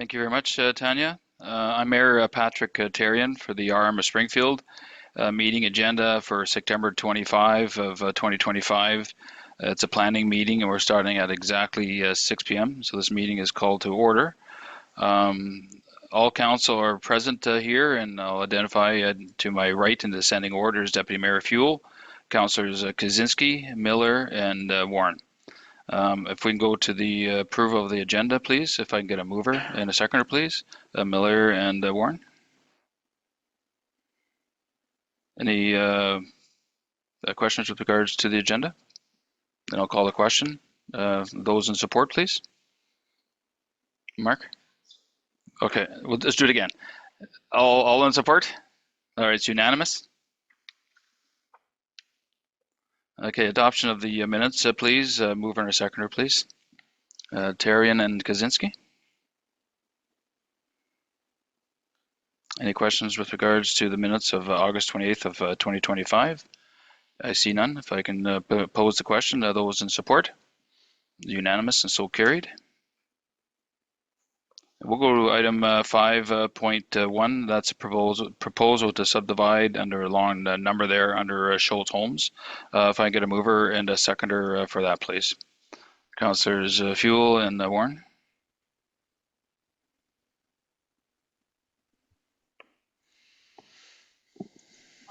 Thank you very much, Tanya. I'm Mayor Patrick Therrien for the RM of Springfield meeting agenda for September 25 of 2025. It's a planning meeting and we're starting at exactly 6 p.m. So this meeting is called to order. All council are present here, and I'll identify to my right in descending order is Deputy Mayor Fuel, Councillors Kaczynski, Miller, and Warren. If we can go to the approval of the agenda, please. If I can get a mover and a seconder, please. Miller and Warren. Any questions with regards to the agenda? Then I'll call the question. Those in support, please. Mark? Okay, well, let's do it again. All in support? All right, it's unanimous. Okay, adoption of the minutes, please. Mover and a seconder, please. Therrien and Kaczynski. Any questions with regards to the minutes of August 28th of 2025? I see none. If I can pose the question, those in support? Unanimous and so carried. We'll go to item 5.1. That's a proposal to subdivide under a long number there under Schultz Homes. If I can get a mover and a seconder for that, please. Councillors Fuel and Warren.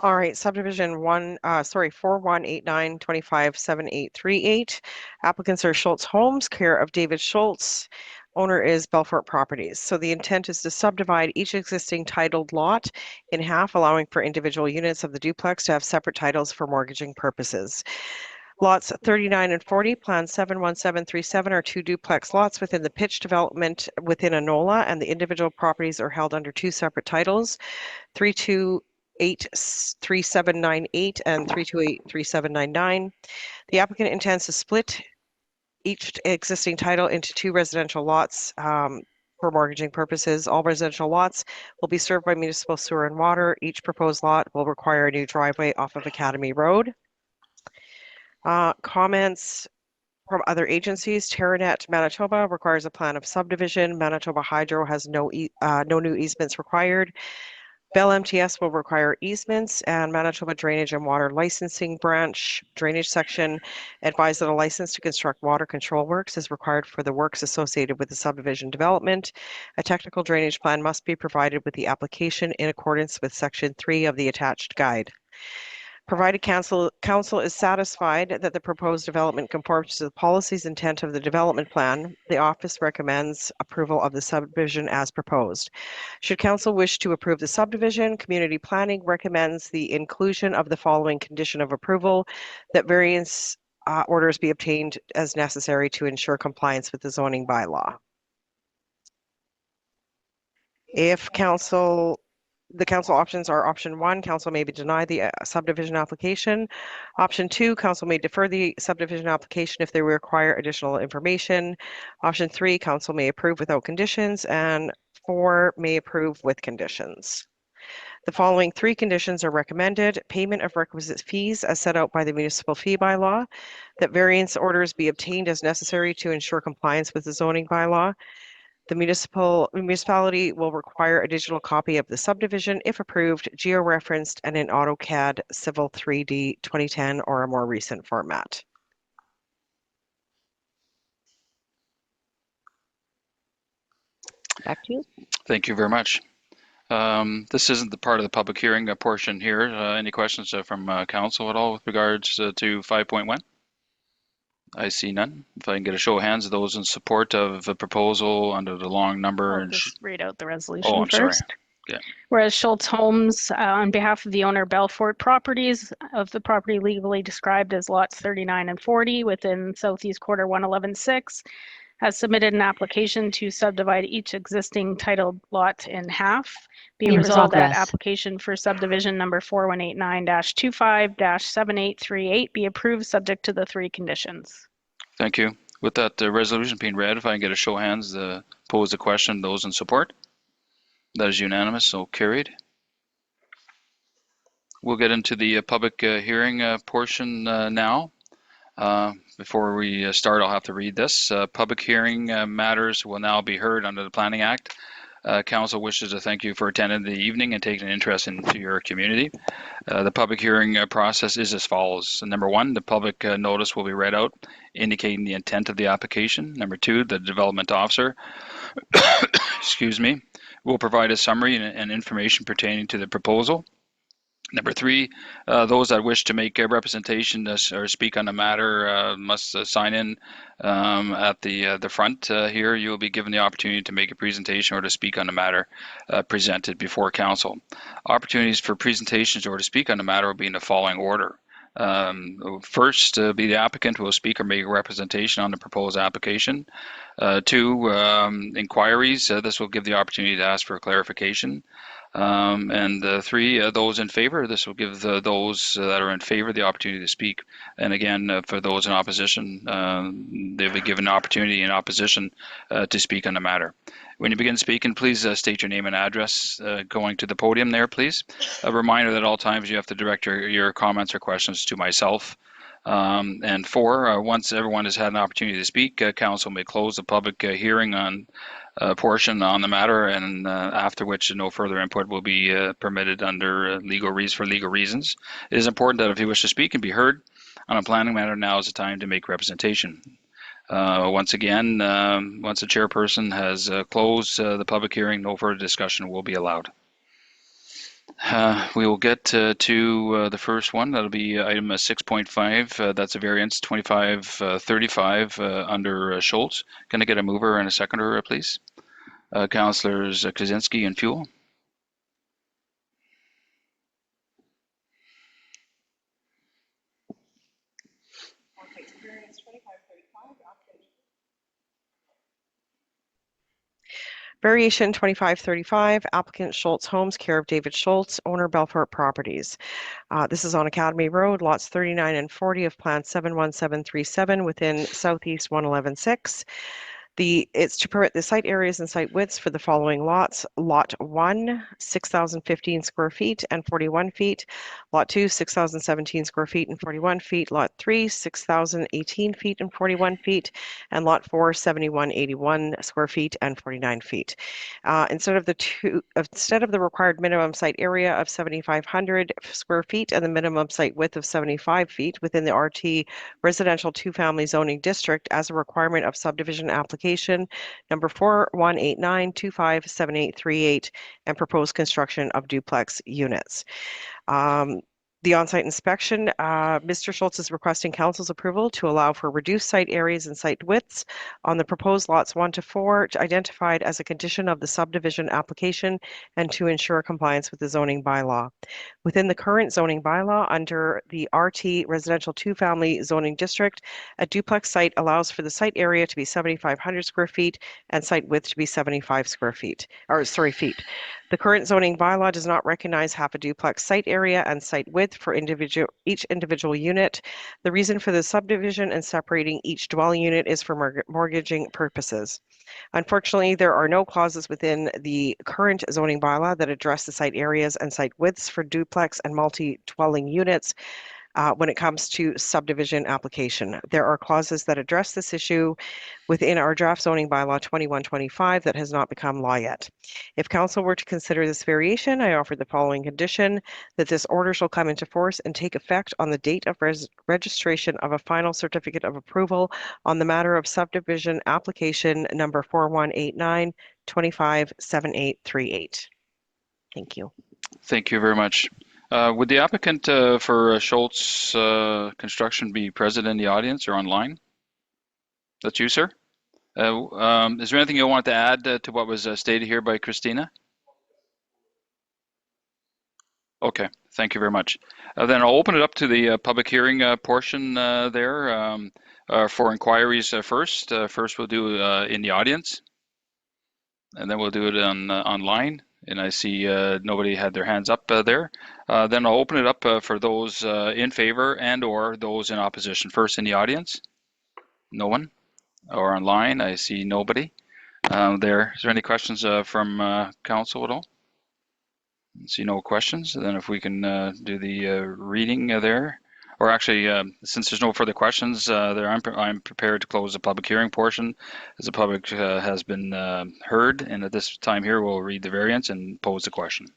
All right, subdivision 4189257838. Applicants are Schultz Homes, care of David Schultz. Owner is Belfort Properties. So the intent is to subdivide each existing titled lot in half, allowing for individual units of the duplex to have separate titles for mortgaging purposes. Lots 39 and 40, Plan 71737 are two duplex lots within the pitch development within a NOLA, and the individual properties are held under two separate titles, 3283798 and 3283799. The applicant intends to split each existing title into two residential lots for mortgaging purposes. All residential lots will be served by municipal sewer and water. Each proposed lot will require a new driveway off of Academy Road. Comments from other agencies. Terranet Manitoba requires a plan of subdivision. Manitoba Hydro has no new easements required. Bell MTS will require easements, and Manitoba Drainage and Water Licensing Branch Drainage Section advised that a license to construct water control works is required for the works associated with the subdivision development. A technical drainage plan must be provided with the application in accordance with Section 3 of the attached guide. Provided council is satisfied that the proposed development conforms to the policies intent of the development plan, the office recommends approval of the subdivision as proposed. Should council wish to approve the subdivision, community planning recommends the inclusion of the following condition of approval: that variance orders be obtained as necessary to ensure compliance with the zoning bylaw. If the council options are option 1, council may be denied the subdivision application. Option 2, council may defer the subdivision application if they require additional information. Option 3, council may approve without conditions, and 4, may approve with conditions. The following 3 conditions are recommended: payment of requisite fees as set out by the municipal fee bylaw, that variance orders be obtained as necessary to ensure compliance with the zoning bylaw. The municipality will require a digital copy of the subdivision if approved, geo-referenced, and in AutoCAD Civil 3D 2010 or a more recent format. Back to you. Thank you very much. This isn't the part of the public hearing portion here. Any questions from council at all with regards to 5.1? I see none. If I can get a show of hands of those in support of the proposal under the long number. I'll just read out the resolution I'm first. sorry. Yeah. Whereas Schultz Homes, on behalf of the owner Belfort Properties, of the property legally described as lots 39 and 40 within Southeast Quarter 111-6, has submitted an application to subdivide each existing titled lot in half. Be resolved that application for subdivision number 4189-25-7838 be approved subject to the 3 conditions. Thank you. With that resolution being read, if I can get a show of hands to pose the question, those in support? That is unanimous, so carried. We'll get into the public hearing portion now. Before we start, I'll have to read this. Public hearing matters will now be heard under the Planning Act. Council wishes to thank you for attending the evening and taking an interest into your community. The public hearing process is as follows. Number one, the public notice will be read out, indicating the intent of the application. Number two, the development officer, excuse me, will provide a summary and information pertaining to the proposal. Number three, those that wish to make a representation or speak on the matter must sign in at the front here. You will be given the opportunity to make a presentation or to speak on the matter presented before council. Opportunities for presentations or to speak on the matter will be in the following order. First, be the applicant will speak or make a representation on the proposed application. Two, inquiries. This will give the opportunity to ask for clarification. Three, those in favor. This will give those that are in favor the opportunity to speak. And again, for those in opposition, they'll be given an opportunity in opposition to speak on the matter. When you begin speaking, please state your name and address going to the podium there, please. A reminder that at all times you have to direct your comments or questions to myself. And four, once everyone has had an opportunity to speak, council may close the public hearing on portion on the matter, and after which no further input will be permitted under legal reasons. It is important that if you wish to speak and be heard on a planning matter, now is the time to make representation. Once again, once the chairperson has closed the public hearing, no further discussion will be allowed. We will get to the first one. That'll be item 6.5. That's a variance 2535 under Schultz. Can I get a mover and a seconder, please? Councillors Kaczynski and Fuel. Variation 2535, applicant Schultz Homes, care of David Schultz, owner Belfort Properties. This is on Academy Road, lots 39 and 40 of Plan 71737 within Southeast 1116. It's to permit the site areas and site widths for the following lots. Lot 1, 6,015 square feet and 41 feet. Lot 2, 6,017 square feet and 41 feet. Lot 3, 6,018 feet and 41 feet. And Lot 4, 7,181 square feet and 49 feet. Instead of the required minimum site area of 7,500 square feet and the minimum site width of 75 feet within the RT residential two-family zoning district as a requirement of subdivision application number 4189257838 and proposed construction of duplex units. The on-site inspection, Mr. Schultz is requesting council's approval to allow for reduced site areas and site widths on the proposed lots 1 to 4 identified as a condition of the subdivision application and to ensure compliance with the zoning bylaw. Within the current zoning bylaw under the RT residential two-family zoning district, a duplex site allows for the site area to be 7,500 square feet and site width to be 75 square feet, feet. The current zoning bylaw does not recognize half a duplex site area and site width for each individual unit. The reason for the subdivision and separating each dwelling unit is for mortgaging purposes. Unfortunately, there are no clauses within the current zoning bylaw that address the site areas and site widths for duplex and multi-dwelling units when it comes to subdivision application. There are clauses that address this issue within our draft zoning bylaw 2125 that has not become law yet. If council were to consider this variation, I offer the following condition: that this order shall come into force and take effect on the date of registration of a final certificate of approval on the matter of subdivision application number 4189257838. Thank you. Thank you very much. Would the applicant for Schultz Construction be present in the audience or online? That's you, sir. Is there anything you want to add to what was stated here by Christina? Okay, thank you very much. Then I'll open it up to the public hearing portion there for inquiries first. First we'll do in the audience, and then we'll do it online. And I see nobody had their hands up there. Then I'll open it up for those in favor and or those in opposition. First in the audience, no one, or online, I see nobody there. Is there any questions from council at all? I see no questions. Then if we can do the reading there. or actually, since there's no further questions, I'm prepared to close the public hearing portion, as the public has been heard, and at this time here, we'll read the variance and pose the question.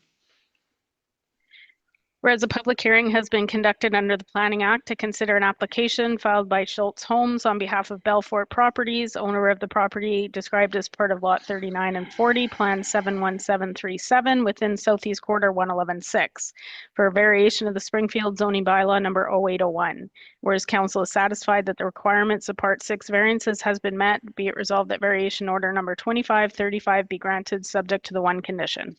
Whereas a public hearing has been conducted under the Planning Act to consider an application filed by Schultz Homes on behalf of Belfort Properties, owner of the property described as part of Lot 39 and 40, Plan 71737 within Southeast Quarter 1116, for a variation of the Springfield zoning bylaw number 0801. Whereas council is satisfied that the requirements of Part 6 variances has been met, be it resolved that variation order number 2535 be granted subject to the one condition.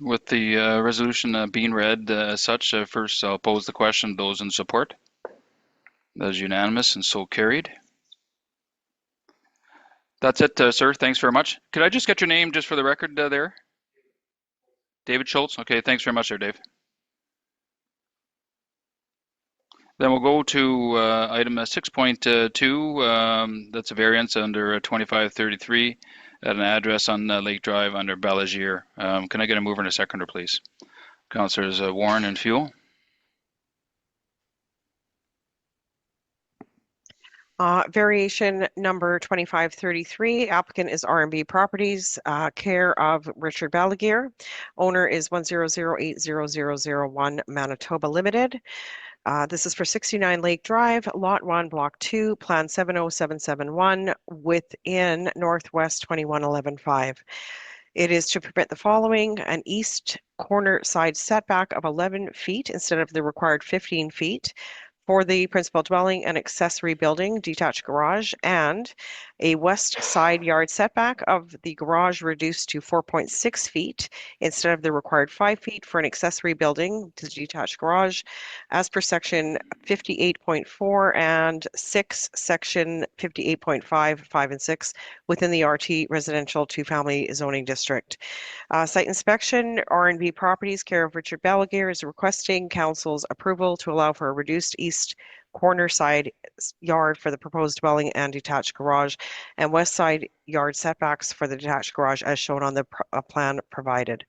With the resolution being read as such, first I'll pose the question. Those in support? That is unanimous and so carried. That's it, sir. Thanks very much. Could I just get your name just for the record there? David Schultz. Okay, thanks very much there, Dave. Then we'll go to item 6.2. That's a variance under 2533 at an address on Lake Drive under Ballageer. Can I get a mover and a seconder, please? Councillors Warren and Fuel. Variation number 2533, applicant is R&B Properties, care of Richard Ballageer. Owner is 100800001 Manitoba Limited. This is for 69 Lake Drive, Lot 1, Block 2, Plan 70771, within Northwest 21115. It is to permit the following: an east corner side setback of 11 feet instead of the required 15 feet for the principal dwelling and accessory building, detached garage, and a west side yard setback of the garage reduced to 4.6 feet instead of the required 5 feet for an accessory building, the detached garage, as per section 58.4 and 6, section 58.5, 5 and 6, within the RT residential two-family zoning district. Site inspection, R&B Properties, care of Richard Ballageer, is requesting council's approval to allow for a reduced east corner side yard for the proposed dwelling and detached garage, and west side yard setbacks for the detached garage as shown on the plan provided.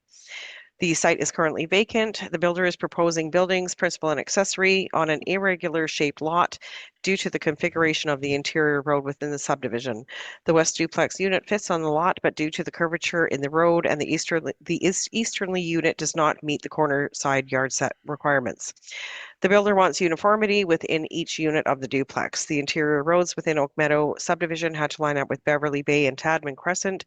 The site is currently vacant. The builder is proposing buildings, principal and accessory, on an irregular shaped lot due to the configuration of the interior road within the subdivision. The west duplex unit fits on the lot, but due to the curvature in the road and the easterly unit does not meet the corner side yard set requirements. The builder wants uniformity within each unit of the duplex. The interior roads within Oak Meadow subdivision had to line up with Beverly Bay and Tadman Crescent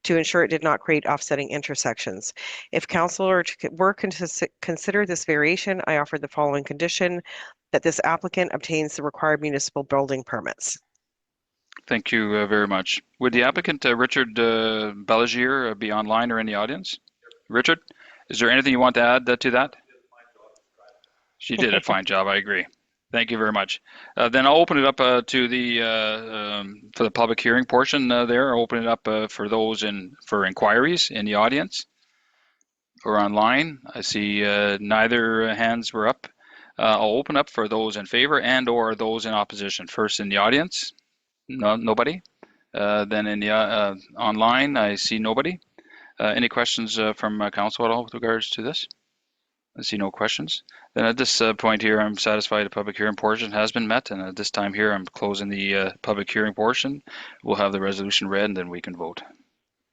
to ensure it did not create offsetting intersections. If council were to consider this variation, I offer the following condition: that this applicant obtains the required municipal building permits. Thank you very much. Would the applicant, Richard Ballageer, be online or in the audience? Richard, is there anything you want to add to that? She did a fine job, I agree. Thank you very much. Then I'll open it up to the for the public hearing portion there. I'll open it up for those for inquiries in the audience or online. I see neither hands were up. I'll open up for those in favor and or those in opposition. First in the audience, nobody. Then in the online, I see nobody. Any questions from council at all with regards to this? I see no questions. Then at this point here, I'm satisfied the public hearing portion has been met, and at this time here, I'm closing the public hearing portion. We'll have the resolution read, and then we can vote.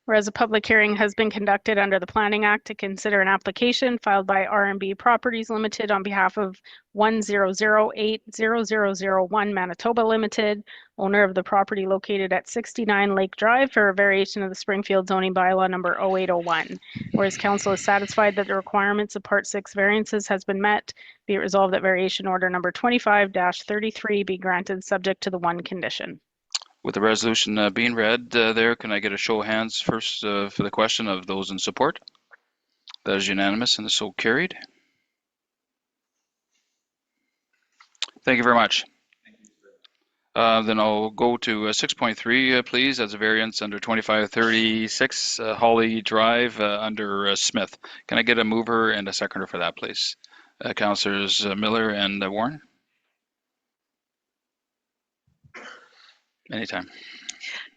Whereas a public hearing has been conducted under the Planning Act to consider an application filed by R&B Properties Limited on behalf of 100800001 Manitoba Limited, owner of the property located at 69 Lake Drive, for a variation of the Springfield zoning bylaw number 0801. Whereas council is satisfied that the requirements of Part 6 variances has been met, be it resolved that variation order number 25-33 be granted subject to the one condition. With the resolution being read there, can I get a show of hands first for the question of those in support? That is unanimous and is so carried. Thank you very much. Then I'll go to 6.3, please. That's a variance under 2536 Holly Drive under Smith. Can I get a mover and a seconder for that, please? Councillors Miller and Warren. Anytime.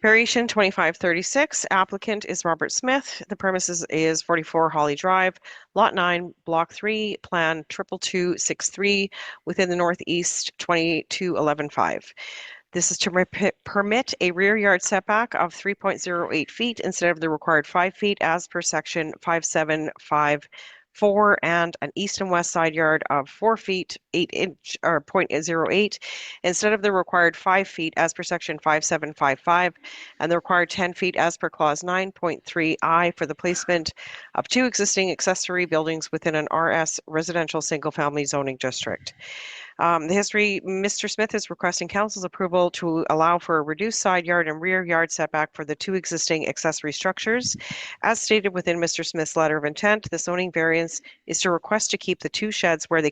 Variation 2536, applicant is Robert Smith. The premises is 44 Holly Drive, Lot 9, Block 3, Plan 22263, within the Northeast 22115. This is to permit a rear yard setback of 3.08 feet instead of the required 5 feet as per section 5754, and an east and west side yard of 4 feet 8 inch or 0.08 instead of the required 5 feet as per section 5755, and the required 10 feet as per clause 9.3I for the placement of 2 existing accessory buildings within an RS residential single family zoning district. The history, Mr. Smith is requesting council's approval to allow for a reduced side yard and rear yard setback for the 2 existing accessory structures. As stated within Mr. Smith's letter of intent, the zoning variance is to request to keep the 2 sheds where they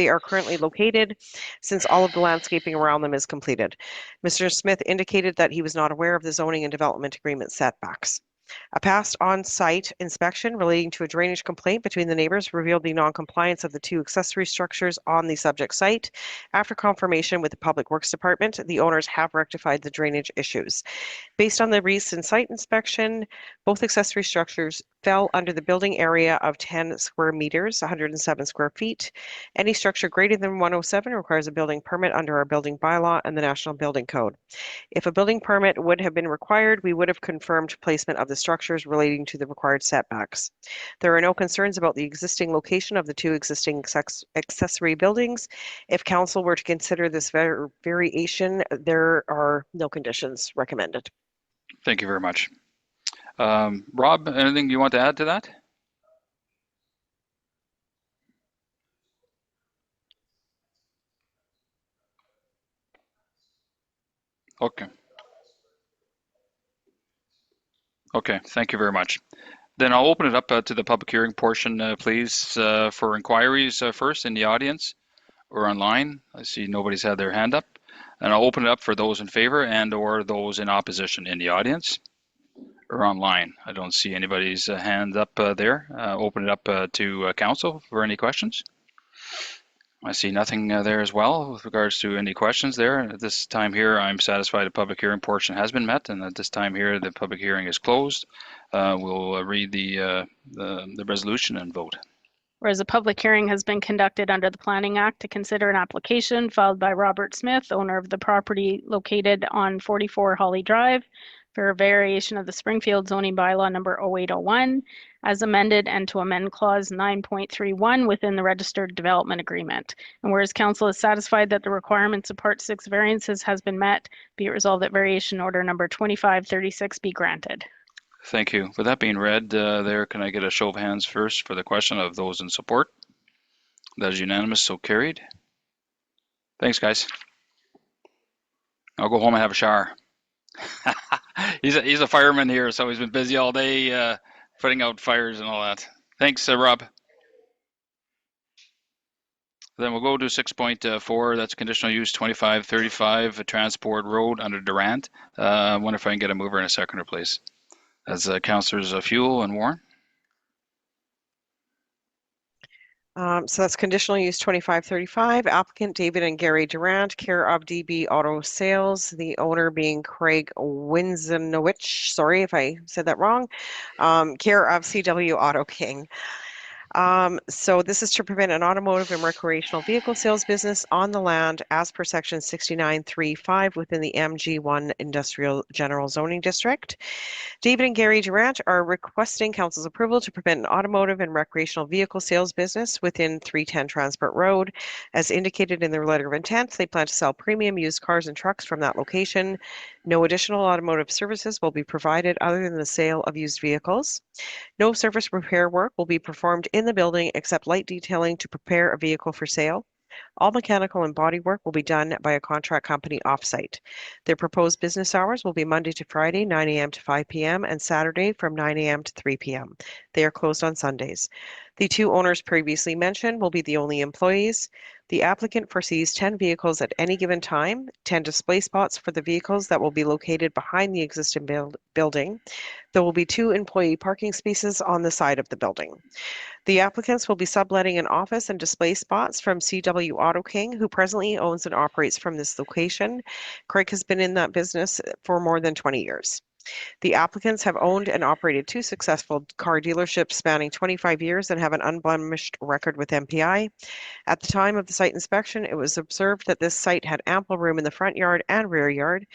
are currently located, since all of the landscaping around them is completed. Mr. Smith indicated that he was not aware of the zoning and development agreement setbacks. A past on-site inspection relating to a drainage complaint between the neighbors revealed the non-compliance of the 2 accessory structures on the subject site. After confirmation with the Public Works Department, the owners have rectified the drainage issues. Based on the recent site inspection, both accessory structures fell under the building area of 10 square meters, 107 square feet. Any structure greater than 107 requires a building permit under our building bylaw and the National Building Code. If a building permit would have been required, we would have confirmed placement of the structures relating to the required setbacks. There are no concerns about the existing location of the 2 existing accessory buildings. If council were to consider this variation, there are no conditions recommended. Thank you very much. Rob, anything you want to add to that? Okay. Okay, thank you very much. Then I'll open it up to the public hearing portion, please, for inquiries first in the audience or online. I see nobody's had their hand up. And I'll open it up for those in favor and or those in opposition in the audience or online. I don't see anybody's hand up there. Open it up to council for any questions. I see nothing there as well with regards to any questions there. At this time here, I'm satisfied the public hearing portion has been met, and at this time here, the public hearing is closed. We'll read the resolution and vote. Whereas a public hearing has been conducted under the Planning Act to consider an application filed by Robert Smith, owner of the property located on 44 Holly Drive, for a variation of the Springfield zoning bylaw number 0801, as amended, and to amend clause 9.31 within the registered development agreement. And whereas council is satisfied that the requirements of Part 6 variances has been met, be it resolved that variation order number 2536 be granted. Thank you. With that being read, there, can I get a show of hands first for the question of those in support? That is unanimous, so carried. Thanks, guys. I'll go home and have a shower. He's a fireman here, so he's been busy all day putting out fires and all that. Thanks, Rob. Then we'll go to 6.4. That's conditional use 2535 Transport Road under Durant. I wonder if I can get a mover and a seconder, please. As councillors Fuel and Warren. So that's conditional use 2535. Applicant David and Gary Durant, care of DB Auto Sales. The owner being Craig Winzenowicz. Sorry if I said that wrong. Care of CW Auto King. So this is to prevent an automotive and recreational vehicle sales business on the land as per section 6935 within the MG1 Industrial General Zoning District. David and Gary Durant are requesting council's approval to prevent an automotive and recreational vehicle sales business within 310 Transport Road. As indicated in their letter of intent, they plan to sell premium used cars and trucks from that location. No additional automotive services will be provided other than the sale of used vehicles. No service repair work will be performed in the building except light detailing to prepare a vehicle for sale. All mechanical and body work will be done by a contract company off-site. Their proposed business hours will be Monday to Friday, 9 a.m. to 5 p.m. and Saturday from 9 a.m. to 3 p.m. They are closed on Sundays. The 2 owners previously mentioned will be the only employees. The applicant foresees 10 vehicles at any given time, 10 display spots for the vehicles that will be located behind the existing building. There will be 2 employee parking spaces on the side of the building. The applicants will be subletting an office and display spots from CW Auto King, who presently owns and operates from this location. Craig has been in that business for more than 20 years. The applicants have owned and operated 2 successful car dealerships spanning 25 years and have an unblemished record with MPI. At the time of the site inspection, it was observed that this site had ample room in the front yard and rear yard.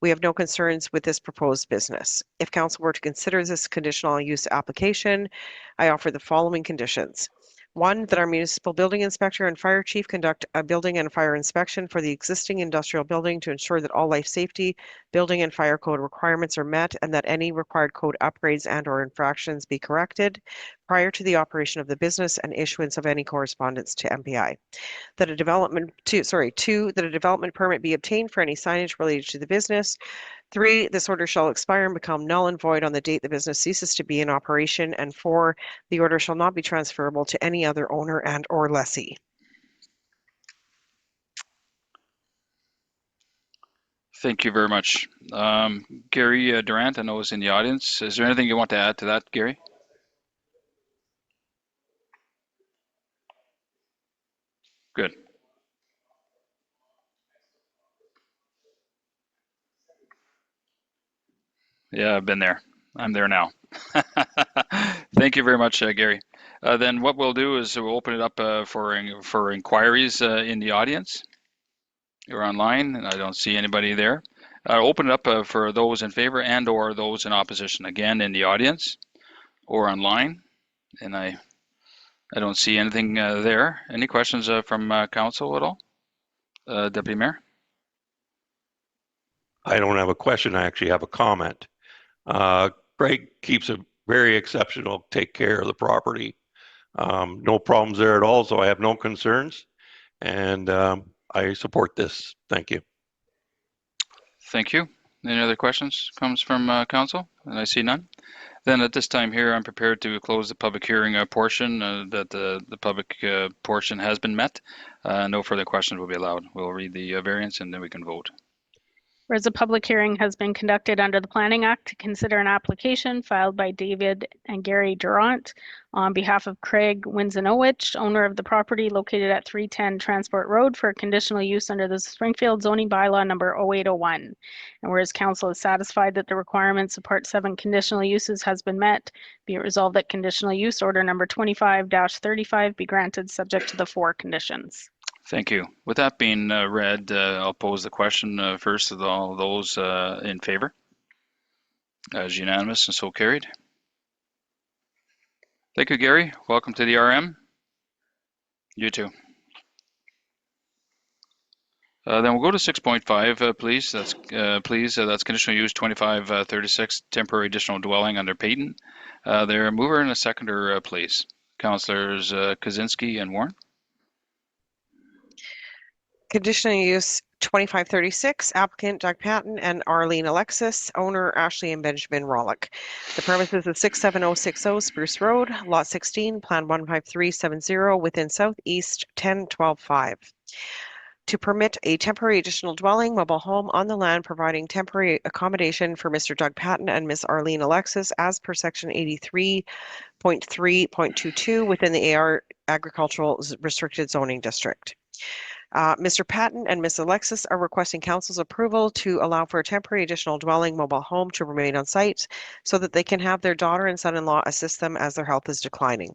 We have no concerns with this proposed business. If council were to consider this conditional use application, I offer the following conditions. 1, that our municipal building inspector and fire chief conduct a building and fire inspection for the existing industrial building to ensure that all life safety, building and fire code requirements are met and that any required code upgrades and/or infractions be corrected prior to the operation of the business and issuance of any correspondence to MPI. That a development 2, that a development permit be obtained for any signage related to the business. 3, this order shall expire and become null and void on the date the business ceases to be in operation. And 4, the order shall not be transferable to any other owner and/or lessee. Thank you very much. Gary Durant, I know is in the audience. Is there anything you want to add to that, Gary? Good. Yeah, I've been there. I'm there now. Thank you very much, Gary. Then what we'll do is we'll open it up for inquiries in the audience or online, and I don't see anybody there. I'll open it up for those in favor and or those in opposition, again in the audience or online, and I don't see anything there. Any questions from council at all? Deputy Mayor? I don't have a question, I actually have a comment. Greg keeps a very exceptional take care of the property. No problems there at all, so I have no concerns, and I support this. Thank you. Thank you. Any other questions comes from council? And I see none. Then at this time here, I'm prepared to close the public hearing portion, that the public portion has been met. No further questions will be allowed. We'll read the variance and then we can vote. Whereas a public hearing has been conducted under the Planning Act to consider an application filed by David and Gary Durant on behalf of Craig Winsanowicz, owner of the property located at 310 Transport Road, for conditional use under the Springfield zoning bylaw number 0801. And whereas council is satisfied that the requirements of Part 7 conditional uses has been met, be it resolved that conditional use order number 25-35 be granted subject to the 4 conditions. Thank you. With that being read, I'll pose the question first of all those in favor. As unanimous and so carried. Thank you, Gary. Welcome to the RM. You too. Then we'll go to 6.5, please. That's that's conditional use 2536, temporary additional dwelling under Paton. There, a mover and a seconder, please. Councillors Kaczynski and Warren. Conditional use 2536, applicant Doug Paton and Arlene Alexis, owner Ashley and Benjamin Rollick. The premises is 67060 Spruce Road, Lot 16, Plan 15370, within Southeast 10125. To permit a temporary additional dwelling mobile home on the land, providing temporary accommodation for Mr. Doug Paton and Ms. Arlene Alexis as per section 83.3.22 within the AR Agricultural Restricted Zoning District. Mr. Paton and Ms. Alexis are requesting council's approval to allow for a temporary additional dwelling mobile home to remain on site so that they can have their daughter and son-in-law assist them as their health is declining.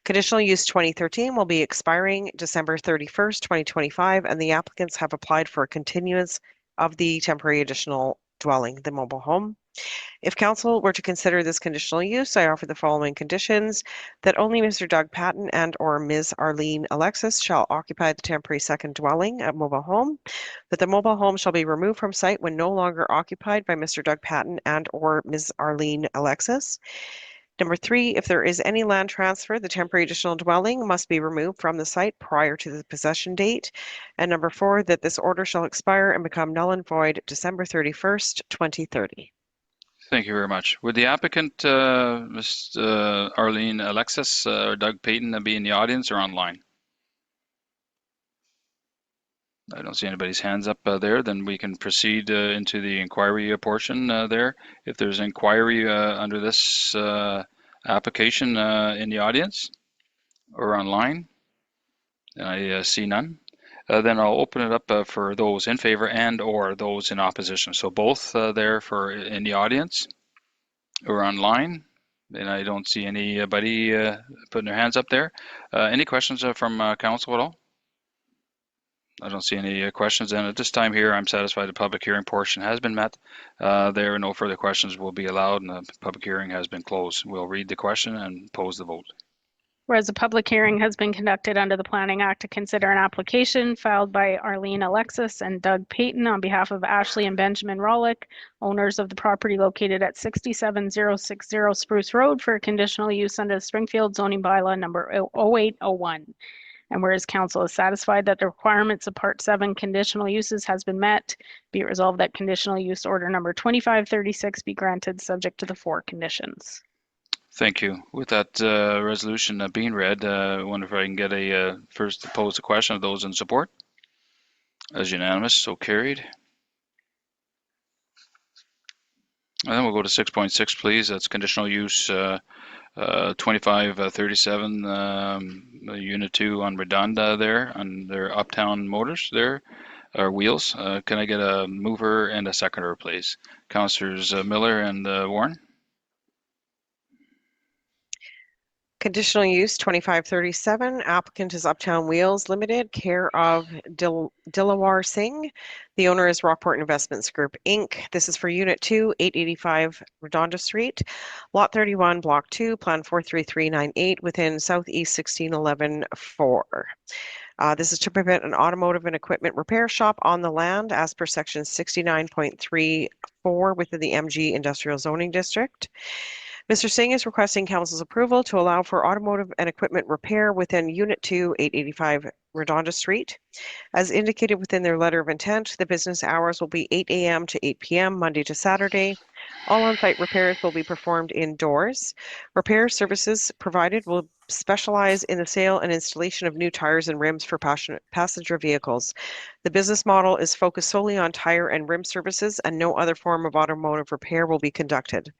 Conditional use 2013 will be expiring December 31st, 2025, and the applicants have applied for a continuance of the temporary additional dwelling, the mobile home. If council were to consider this conditional use, I offer the following conditions: that only Mr. Doug Paton and or Ms. Arlene Alexis shall occupy the temporary second dwelling at mobile home, that the mobile home shall be removed from site when no longer occupied by Mr. Doug Paton and or Ms. Arlene Alexis. Number 3, if there is any land transfer, the temporary additional dwelling must be removed from the site prior to the possession date. And number 4, that this order shall expire and become null and void December 31st, 2030. Thank you very much. Would the applicant, Ms. Arlene Alexis or Doug Paton, be in the audience or online? I don't see anybody's hands up there. Then we can proceed into the inquiry portion there. If there's inquiry under this application in the audience or online, and I see none, then I'll open it up for those in favor and or those in opposition. So both there for in the audience or online, and I don't see anybody putting their hands up there. Any questions from council at all? I don't see any questions, and at this time here, I'm satisfied the public hearing portion has been met. There are no further questions will be allowed, and the public hearing has been closed. We'll read the question and pose the vote. Whereas a public hearing has been conducted under the Planning Act to consider an application filed by Arlene Alexis and Doug Paton on behalf of Ashley and Benjamin Rollick, owners of the property located at 67060 Spruce Road, for a conditional use under the Springfield zoning bylaw number 0801. And whereas council is satisfied that the requirements of Part 7 conditional uses has been met, be it resolved that conditional use order number 2536 be granted subject to the 4 conditions. Thank you. With that resolution being read, I wonder if I can get a first to pose the question of those in support. As unanimous, so carried. And then we'll go to 6.6, please. That's conditional use 2537 Unit 2 on Redonda there, on their Uptown motors there, or wheels. Can I get a mover and a seconder, please? Councillors Miller and Warren. Conditional use 2537, applicant is Uptown Wheels Limited, care of Dilawar Singh. The owner is Rockport Investments Group, Inc. This is for Unit 2, 885 Redonda Street, Lot 31, Block 2, Plan 43398, within Southeast 1611-4. This is to prevent an automotive and equipment repair shop on the land as per section 69.34 within the MG Industrial Zoning District. Mr. Singh is requesting council's approval to allow for automotive and equipment repair within Unit 2, 885 Redonda Street. As indicated within their letter of intent, the business hours will be 8 a.m. to 8 p.m. Monday to Saturday. All on-site repairs will be performed indoors. Repair services provided will specialize in the sale and installation of new tires and rims for passenger vehicles. The business model is focused solely on tire and rim services, and no other form of automotive repair will be conducted.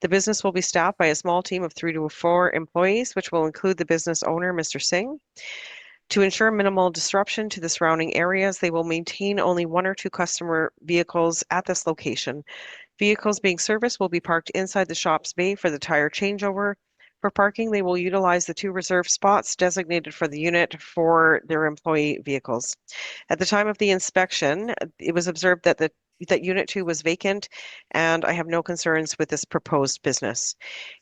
The business will be staffed by a small team of 3 to 4 employees, which will include the business owner, Mr. Singh. To ensure minimal disruption to the surrounding areas, they will maintain only 1 or 2 customer vehicles at this location. Vehicles being serviced will be parked inside the shop's bay for the tire changeover. For parking, they will utilize the 2 reserved spots designated for the unit for their employee vehicles. At the time of the inspection, it was observed that that Unit 2 was vacant, and I have no concerns with this proposed business.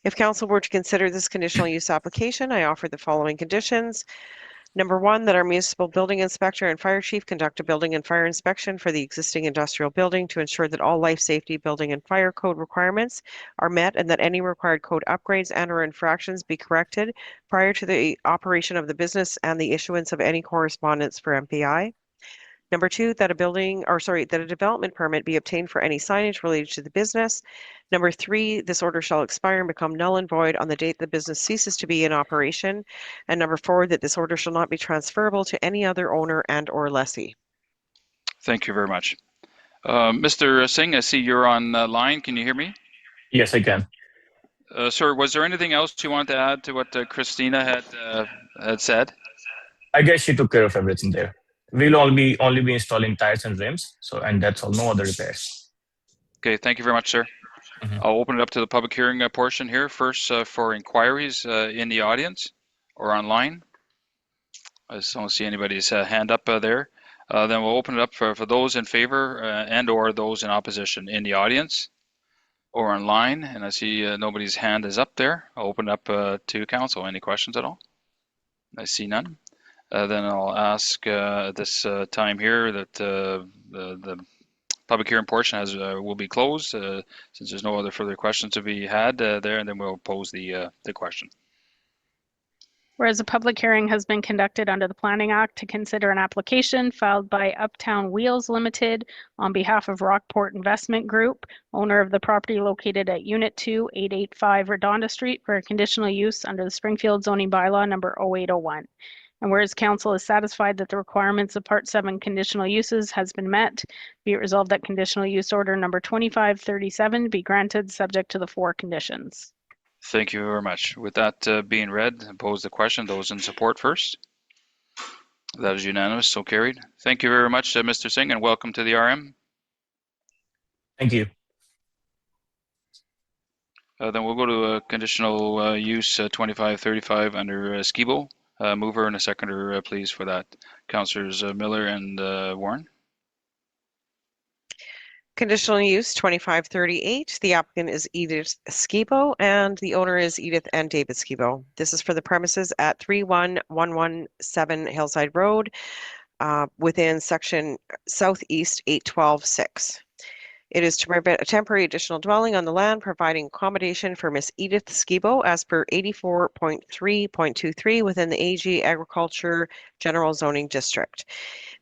If council were to consider this conditional use application, I offer the following conditions. Number 1, that our municipal building inspector and fire chief conduct a building and fire inspection for the existing industrial building to ensure that all life safety, building and fire code requirements are met, and that any required code upgrades and or infractions be corrected prior to the operation of the business and the issuance of any correspondence for MPI. Number 2, that a development permit be obtained for any signage related to the business. Number 3, this order shall expire and become null and void on the date the business ceases to be in operation. And number 4, that this order shall not be transferable to any other owner and or lessee. Thank you very much. Mr. Singh, I see you're on line. Can you hear me? Yes, I can. Sir, was there anything else you wanted to add to what Christina had said? I guess she took care of everything there. We'll only be installing tires and rims, and that's all, no other repairs. Okay, thank you very much, sir. Mm-hmm. I'll open it up to the public hearing portion here. First, for inquiries in the audience or online. I just don't see anybody's hand up there. Then we'll open it up for those in favor and or those in opposition in the audience or online. And I see nobody's hand is up there. I'll open it up to council. Any questions at all? I see none. Then I'll ask this time here that the public hearing portion will be closed since there's no other further questions to be had there, and then we'll pose the question. Whereas a public hearing has been conducted under the Planning Act to consider an application filed by Uptown Wheels Limited on behalf of Rockport Investment Group, owner of the property located at Unit 2, 885 Redonda Street, for a conditional use under the Springfield zoning bylaw number 0801. And whereas council is satisfied that the requirements of Part 7 conditional uses has been met, be it resolved that conditional use order number 2537 be granted subject to the 4 conditions. Thank you very much. With that being read, I pose the question. Those in support first. That is unanimous, so carried. Thank you very much, Mr. Singh, and welcome to the RM. Thank you. Then we'll go to conditional use 2535 under Skibo. Mover and a seconder, please, for that. Councillors Miller and Warren. Conditional use 2538. The applicant is Edith Skibo and the owner is Edith and David Skibo. This is for the premises at 31117 Hillside Road within section Southeast 812-6. It is to permit a temporary additional dwelling on the land, providing accommodation for Miss Edith Skibo as per 84.3.23 within the AG Agriculture General Zoning District.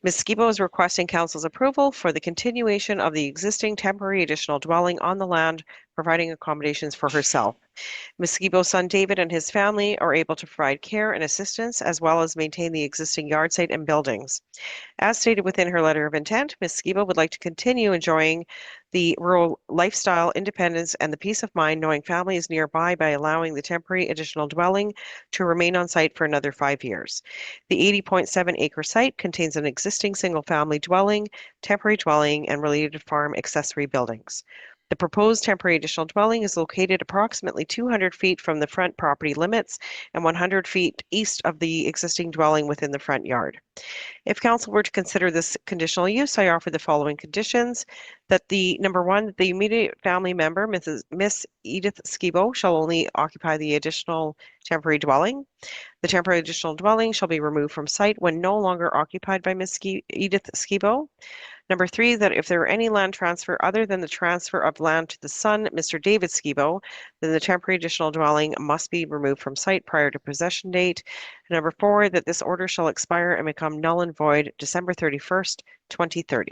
Ms. Skibo is requesting council's approval for the continuation of the existing temporary additional dwelling on the land, providing accommodations for herself. Ms. Skibo's son David and his family are able to provide care and assistance as well as maintain the existing yard site and buildings. As stated within her letter of intent, Ms. Skibo would like to continue enjoying the rural lifestyle, independence, and the peace of mind knowing family is nearby by allowing the temporary additional dwelling to remain on site for another 5 years. The 80.7 acre site contains an existing single-family dwelling, temporary dwelling, and related farm accessory buildings. The proposed temporary additional dwelling is located approximately 200 feet from the front property limits and 100 feet east of the existing dwelling within the front yard. If council were to consider this conditional use, I offer the following conditions: that the number one, the immediate family member, Miss Edith Skibo, shall only occupy the additional temporary dwelling. The temporary additional dwelling shall be removed from site when no longer occupied by Miss Edith Skibo. Number three, that if there are any land transfer other than the transfer of land to the son, Mr. David Skibo, then the temporary additional dwelling must be removed from site prior to possession date. And number four, that this order shall expire and become null and void December 31st, 2030.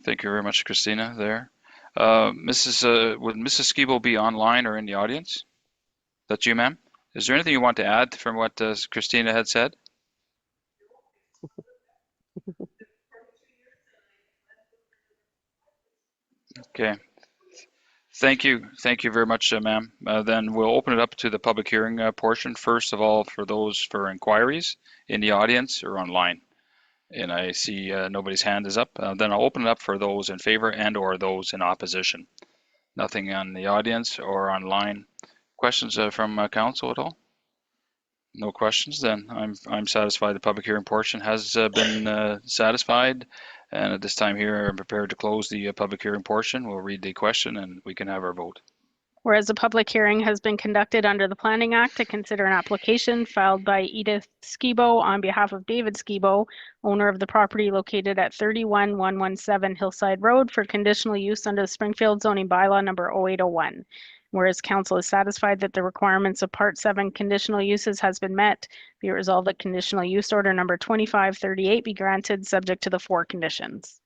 Thank you very much, Christina, there. Would Mrs. Skibo be online or in the audience? That's you, ma'am. Is there anything you want to add from what Christina had said? Okay. Thank you. Thank you very much, ma'am. Then we'll open it up to the public hearing portion. First of all, for those for inquiries in the audience or online. And I see nobody's hand is up. Then I'll open it up for those in favor and or those in opposition. Nothing on the audience or online. Questions from council at all? No questions, then I'm satisfied the public hearing portion has been satisfied. And at this time here, I'm prepared to close the public hearing portion. We'll read the question and we can have our vote. Whereas a public hearing has been conducted under the Planning Act to consider an application filed by Edith Skibo on behalf of David Skibo, owner of the property located at 31117 Hillside Road for conditional use under the Springfield zoning bylaw number 0801. Whereas council is satisfied that the requirements of Part 7 conditional uses has been met, be it resolved that conditional use order number 2538 be granted subject to the 4 conditions.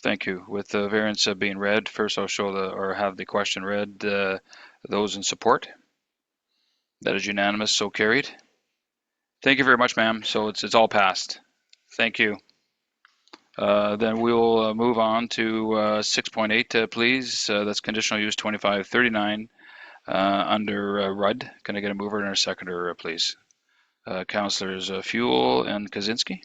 Thank you. With the variance being read, first I'll show or have the question read. Those in support? That is unanimous, so carried. Thank you very much, ma'am. So it's all passed. Thank you. Then we'll move on to 6.8, please. That's conditional use 2539 under RUD. Can I get a mover and a seconder, please? Councillors Fuel and Kaczynski.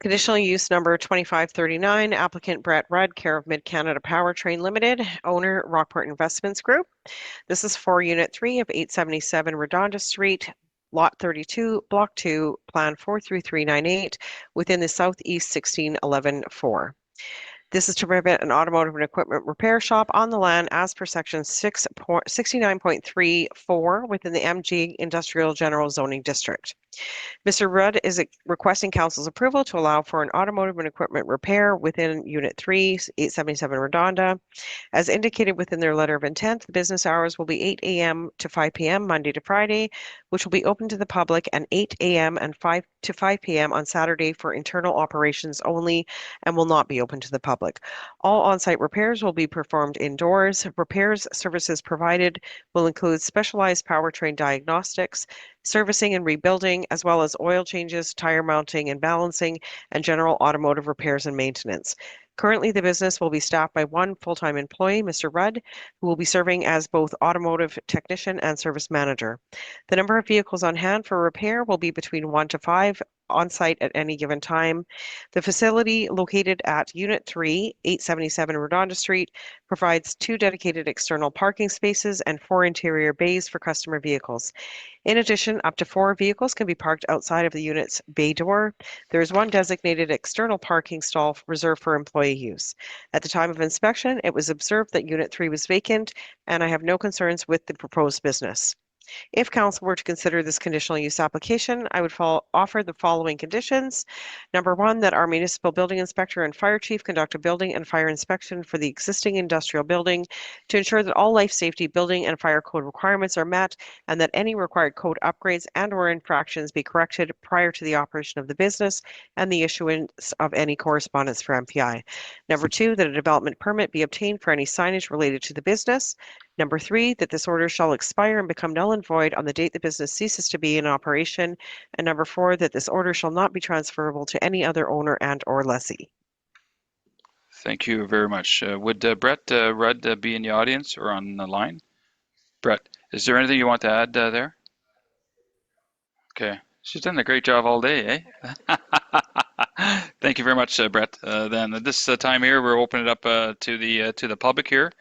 Conditional use number 2539, applicant Brett Rudd, care of Mid-Canada Powertrain Limited, owner Rockport Investments Group. This is for Unit 3 of 877 Redonda Street, Lot 32, Block 2, Plan 43398, within the Southeast 1611-4. This is to prevent an automotive and equipment repair shop on the land as per section 69.34 within the MG Industrial General Zoning District. Mr. Rudd is requesting council's approval to allow for an automotive and equipment repair within Unit 3, 877 Redonda. As indicated within their letter of intent, the business hours will be 8 a.m. to 5 p.m. Monday to Friday, which will be open to the public at 8 a.m. and 5 p.m. on Saturday for internal operations only and will not be open to the public. All on-site repairs will be performed indoors. Repairs services provided will include specialized powertrain diagnostics, servicing and rebuilding, as well as oil changes, tire mounting and balancing, and general automotive repairs and maintenance. Currently, the business will be staffed by one full-time employee, Mr. Rudd, who will be serving as both automotive technician and service manager. The number of vehicles on hand for repair will be between 1 to 5 on site at any given time. The facility, located at Unit 3, 877 Redonda Street, provides 2 dedicated external parking spaces and 4 interior bays for customer vehicles. In addition, up to 4 vehicles can be parked outside of the unit's bay door. There is 1 designated external parking stall reserved for employee use. At the time of inspection, it was observed that Unit 3 was vacant, and I have no concerns with the proposed business. If council were to consider this conditional use application, I would offer the following conditions. Number 1, that our municipal building inspector and fire chief conduct a building and fire inspection for the existing industrial building to ensure that all life safety, building, and fire code requirements are met, and that any required code upgrades and/or infractions be corrected prior to the operation of the business and the issuance of any correspondence for MPI. Number 2, that a development permit be obtained for any signage related to the business. Number 3, that this order shall expire and become null and void on the date the business ceases to be in operation. And number 4, that this order shall not be transferable to any other owner and/or lessee. Thank you very much. Would Brett Rudd be in the audience or on the line? Brett, is there anything you want to add there? Okay. She's done a great job all day, eh? Thank you very much, Brett. Then at this time here, we're opening it up to the public here.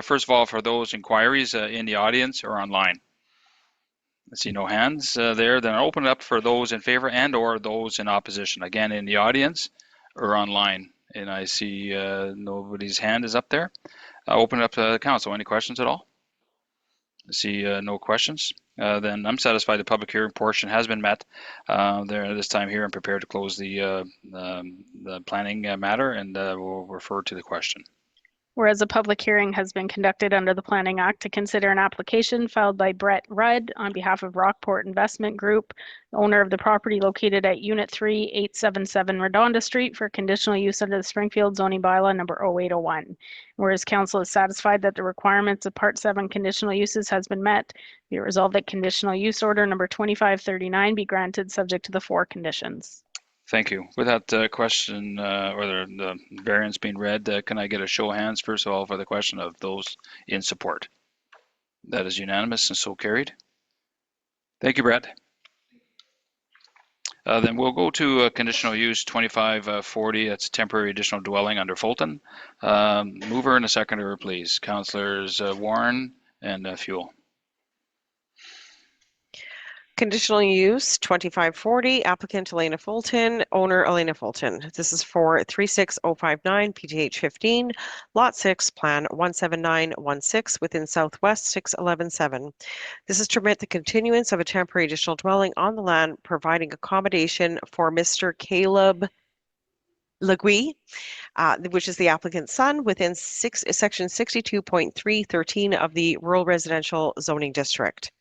First of all, for those inquiries in the audience or online. I see no hands there. Then I'll open it up for those in favor and/or those in opposition. Again, in the audience or online. And I see nobody's hand is up there. I'll open it up to the council. Any questions at all? I see no questions. Then I'm satisfied the public hearing portion has been met there this time here. I'm prepared to close the planning matter, and we'll refer to the question. Whereas a public hearing has been conducted under the Planning Act to consider an application filed by Brett Rudd on behalf of Rockport Investment Group, owner of the property located at Unit 3, 877 Redonda Street for conditional use under the Springfield zoning bylaw number 0801. Whereas council is satisfied that the requirements of Part 7 conditional uses has been met, be it resolved that conditional use order number 2539 be granted subject to the 4 conditions. Thank you. With that question or the variance being read, can I get a show of hands first of all for the question of those in support? That is unanimous and so carried. Thank you, Brett. Then we'll go to conditional use 2540. That's a temporary additional dwelling under Fulton. Mover and a seconder, please. Councillors Warren and Fuel. Conditional use 2540, applicant Elena Fulton, owner Elena Fulton. This is for 36059 PTH 15, lot 6, plan 17916 within Southwest 6117. This is to permit the continuance of a temporary additional dwelling on the land, providing accommodation for Mr. Caleb Legui, which is the applicant's son, within section 62.313 of the Rural Residential Zoning District.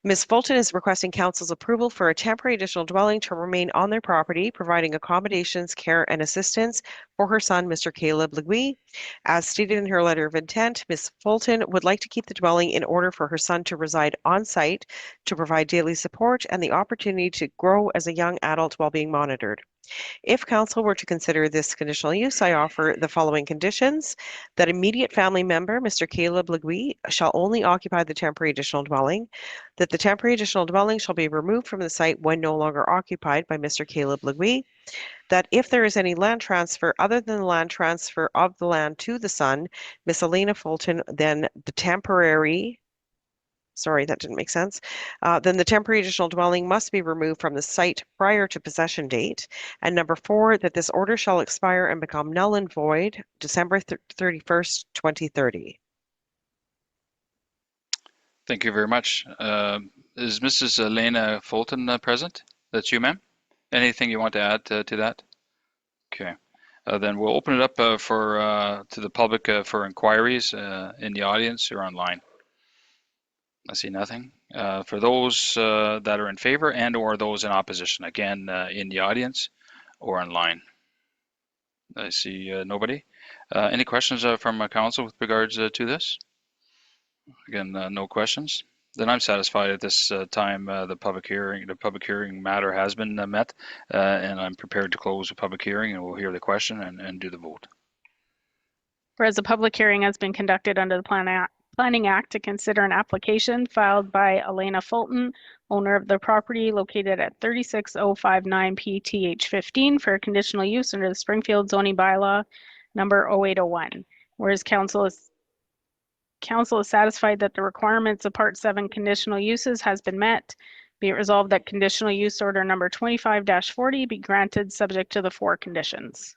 Ms. Fulton is requesting council's approval for a temporary additional dwelling to remain on their property, providing accommodations, care, and assistance for her son, Mr. Caleb Legui. As stated in her letter of intent, Ms. Fulton would like to keep the dwelling in order for her son to reside on site, to provide daily support and the opportunity to grow as a young adult while being monitored. If council were to consider this conditional use, I offer the following conditions: that immediate family member, Mr. Caleb Legui, shall only occupy the temporary additional dwelling, that the temporary additional dwelling shall be removed from the site when no longer occupied by Mr. Caleb Legui, that if there is any land transfer other than the land transfer of the land to the son, Miss Elena Fulton, then the temporary Sorry, that didn't make sense. Then the temporary additional dwelling must be removed from the site prior to possession date. And number 4, that this order shall expire and become null and void December 31st, 2030. Thank you very much. Is Mrs. Elena Fulton present? That's you, ma'am? Anything you want to add to that? Okay. Then we'll open it up to the public for inquiries in the audience or online. I see nothing. For those that are in favor and or those in opposition, again, in the audience or online. I see nobody. Any questions from council with regards to this? Again, no questions. Then I'm satisfied at this time the public hearing matter has been met, and I'm prepared to close the public hearing, and we'll hear the question and do the vote. Whereas a public hearing has been conducted under the Planning Act to consider an application filed by Elena Fulton, owner of the property located at 36059 PTH 15 for a conditional use under the Springfield zoning bylaw number 0801. Whereas council is satisfied that the requirements of Part 7 conditional uses has been met. Be it resolved that conditional use order number 25-40 be granted subject to the 4 conditions.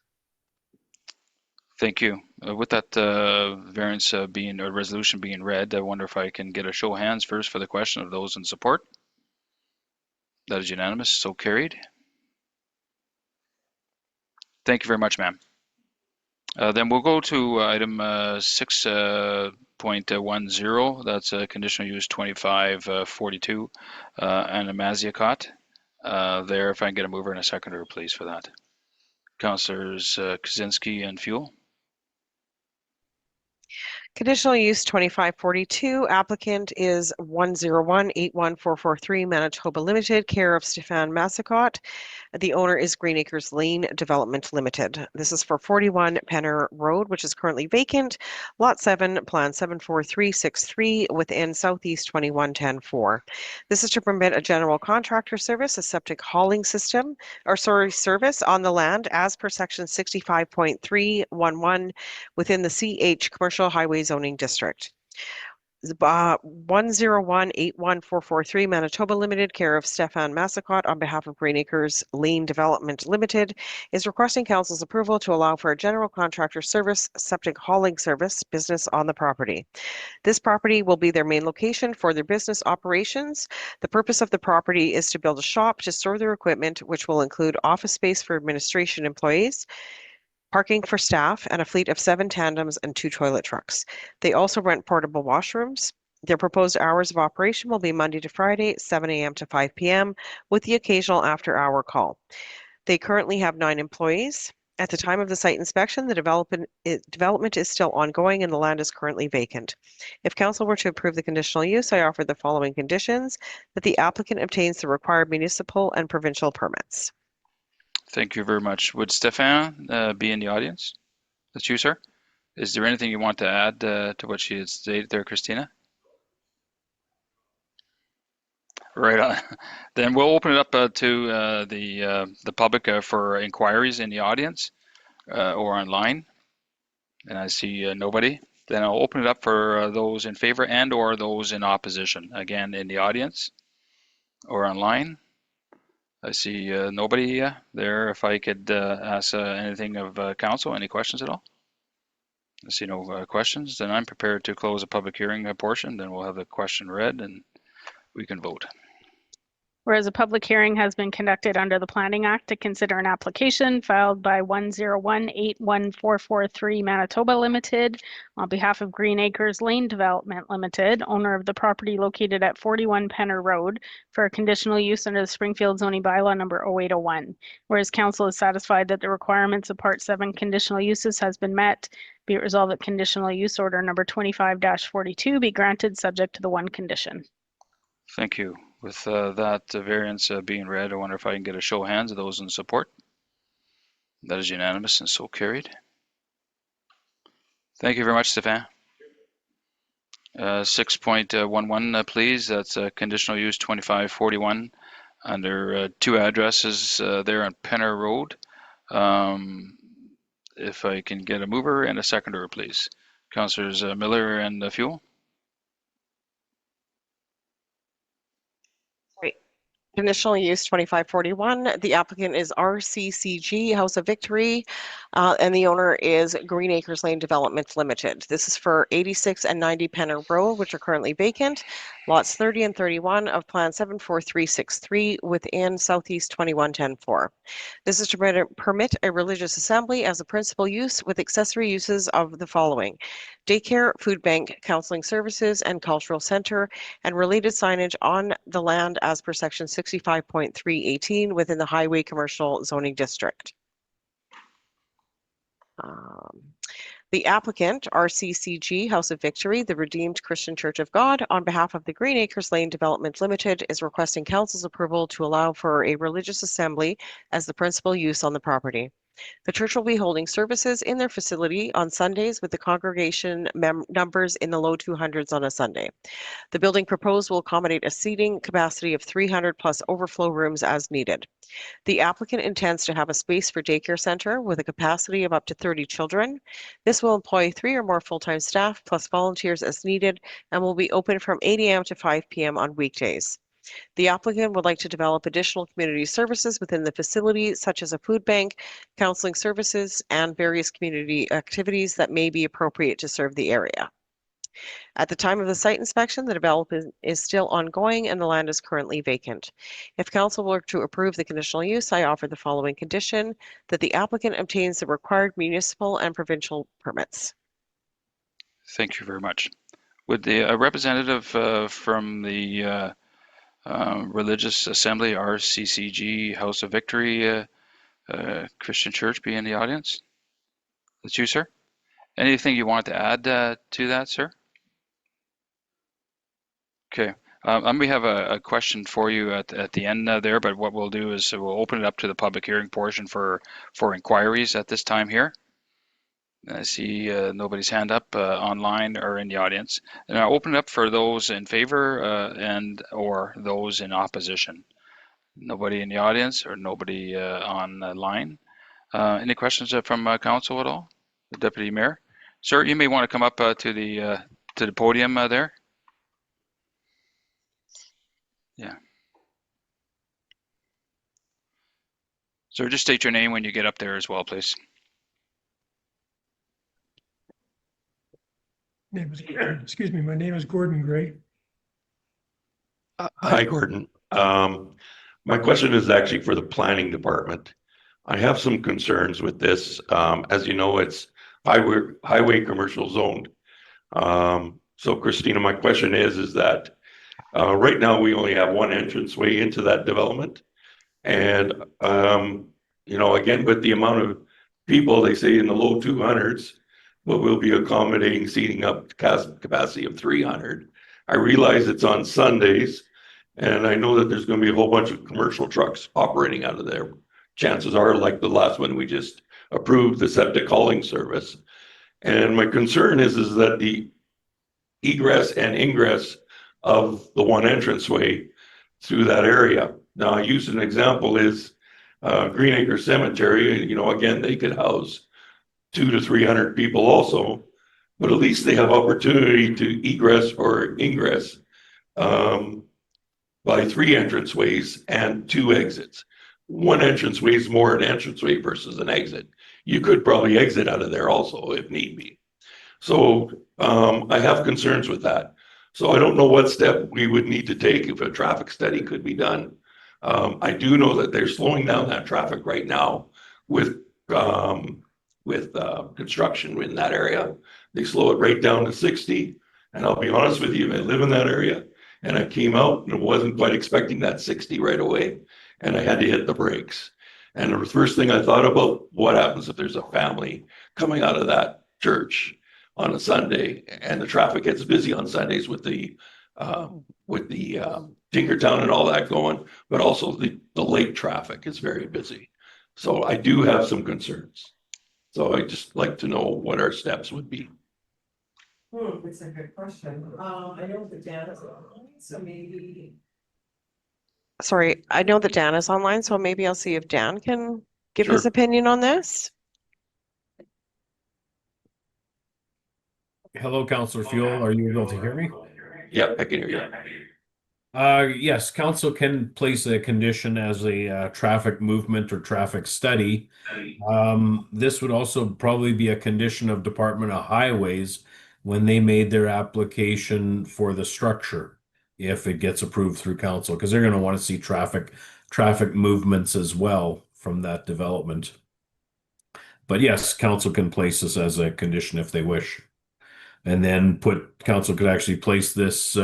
Thank you. With that variance being, or resolution being read, I wonder if I can get a show of hands first for the question of those in support. That is unanimous, so carried. Thank you very much, ma'am. Then we'll go to item 6.10. That's a conditional use 2542 and a Massicotte. There, if I can get a mover and a seconder, please, for that. Councillors Kaczynski and Fuel. Conditional use 2542, applicant is 101-81443 Manitoba Limited, care of Stefan Massicotte. The owner is Green Acres Lane Development Limited. This is for 41 Penner Road, which is currently vacant. Lot 7, Plan 74363 within Southeast 2110-4. This is to permit a general contractor service, a septic hauling system, service on the land as per section 65.311 within the CH Commercial Highway Zoning District. 101-81443 Manitoba Limited, care of Stefan Massicotte, on behalf of Green Acres Lane Development Limited, is requesting council's approval to allow for a general contractor service, septic hauling service business on the property. This property will be their main location for their business operations. The purpose of the property is to build a shop to store their equipment, which will include office space for administration employees, parking for staff, and a fleet of 7 tandems and 2 toilet trucks. They also rent portable washrooms. Their proposed hours of operation will be Monday to Friday, 7 a.m. to 5 p.m., with the occasional after-hour call. They currently have 9 employees. At the time of the site inspection, the development is still ongoing and the land is currently vacant. If council were to approve the conditional use, I offer the following conditions: that the applicant obtains the required municipal and provincial permits. Thank you very much. Would Stefan be in the audience? That's you, sir. Is there anything you want to add to what she had stated there, Christina? Right on. Then we'll open it up to the public for inquiries in the audience or online. And I see nobody. Then I'll open it up for those in favor and or those in opposition. Again, in the audience or online. I see nobody there. If I could ask anything of council, any questions at all? I see no questions. Then I'm prepared to close the public hearing portion. Then we'll have the question read and we can vote. Whereas a public hearing has been conducted under the Planning Act to consider an application filed by 101-81443 Manitoba Limited on behalf of Green Acres Lane Development Limited, owner of the property located at 41 Penner Road, for a conditional use under the Springfield zoning bylaw number 0801. Whereas council is satisfied that the requirements of Part 7 conditional uses has been met, be it resolved that conditional use order number 25-42 be granted subject to the 1 condition. Thank you. With that variance being read, I wonder if I can get a show of hands of those in support. That is unanimous and so carried. Thank you very much, Stefan. 6.11, please. That's conditional use 2541 under 2 addresses there on Penner Road. If I can get a mover and a seconder, please. Councillors Miller and Fuel. Conditional use 2541. The applicant is RCCG House of Victory, and the owner is Green Acres Lane Development Limited. This is for 86 and 90 Penner Road, which are currently vacant. Lots 30 and 31 of Plan 74363 within Southeast 21104. This is to permit a religious assembly as a principal use with accessory uses of the following: daycare, food bank, counseling services, and cultural center, and related signage on the land as per section 65.318 within the highway commercial zoning district. The applicant, RCCG House of Victory, the Redeemed Christian Church of God, on behalf of the Green Acres Lane Development Limited, is requesting council's approval to allow for a religious assembly as the principal use on the property. The church will be holding services in their facility on Sundays with the congregation numbers in the low 200s on a Sunday. The building proposed will accommodate a seating capacity of 300 plus overflow rooms as needed. The applicant intends to have a space for daycare center with a capacity of up to 30 children. This will employ 3 or more full-time staff plus volunteers as needed and will be open from 8 a.m. to 5 p.m. on weekdays. The applicant would like to develop additional community services within the facility, such as a food bank, counseling services, and various community activities that may be appropriate to serve the area. At the time of the site inspection, the development is still ongoing and the land is currently vacant. If council were to approve the conditional use, I offer the following condition: that the applicant obtains the required municipal and provincial permits. Thank you very much. Would the representative from the Religious Assembly, RCCG House of Victory Christian Church be in the audience? That's you, sir. Anything you want to add to that, sir? Okay. We have a question for you at the end there, but what we'll do is we'll open it up to the public hearing portion for inquiries at this time here. I see nobody's hand up online or in the audience. And I'll open it up for those in favor and or those in opposition. Nobody in the audience or nobody online. Any questions from council at all? The Deputy Mayor? Sir, you may want to come up to the podium there. Yeah. Sir, just state your name when you get up there as well, please. Excuse me, my name is Gordon Gray. Hi, Gordon. My question is actually for the planning department. I have some concerns with this. As you know, it's highway commercial zoned. So Christina, my question is that right now we only have one entranceway into that development. And, you know, again, with the amount of people, they say in the low 200s, but we'll be accommodating seating up capacity of 300. I realize it's on Sundays, and I know that there's going to be a whole bunch of commercial trucks operating out of there. Chances are, like the last one we just approved, the septic hauling service. And my concern is that the egress and ingress of the one entranceway through that area. Now, I use an example is Green Acre Cemetery. You know, again, they could house 200 to 300 people also, but at least they have opportunity to egress or ingress by 3 entranceways and 2 exits. One entranceway is more an entranceway versus an exit. You could probably exit out of there also if need be. So I have concerns with that. So I don't know what step we would need to take if a traffic study could be done. I do know that they're slowing down that traffic right now with construction in that area. They slow it right down to 60. And I'll be honest with you, I live in that area and I came out and wasn't quite expecting that 60 right away. And I had to hit the brakes. And the first thing I thought about, what happens if there's a family coming out of that church on a Sunday and the traffic gets busy on Sundays with the Tinkertown and all that going, but also the lake traffic is very busy. So I do have some concerns. So I'd just like to know what our steps would be. It's a good question. I know that Dan is online, so maybe. Sorry, I know that Dan is online, so maybe I'll see if Dan can give his opinion on this. Hello, Councillor Fuel. Are you able to hear me? Yeah, I can hear you. Yes, council can place a condition as a traffic movement or traffic study. This would also probably be a condition of Department of Highways when they made their application for the structure, if it gets approved through council, because they're going to want to see traffic movements as well from that development. But yes, council can place this as a condition if they wish. And then council could actually place this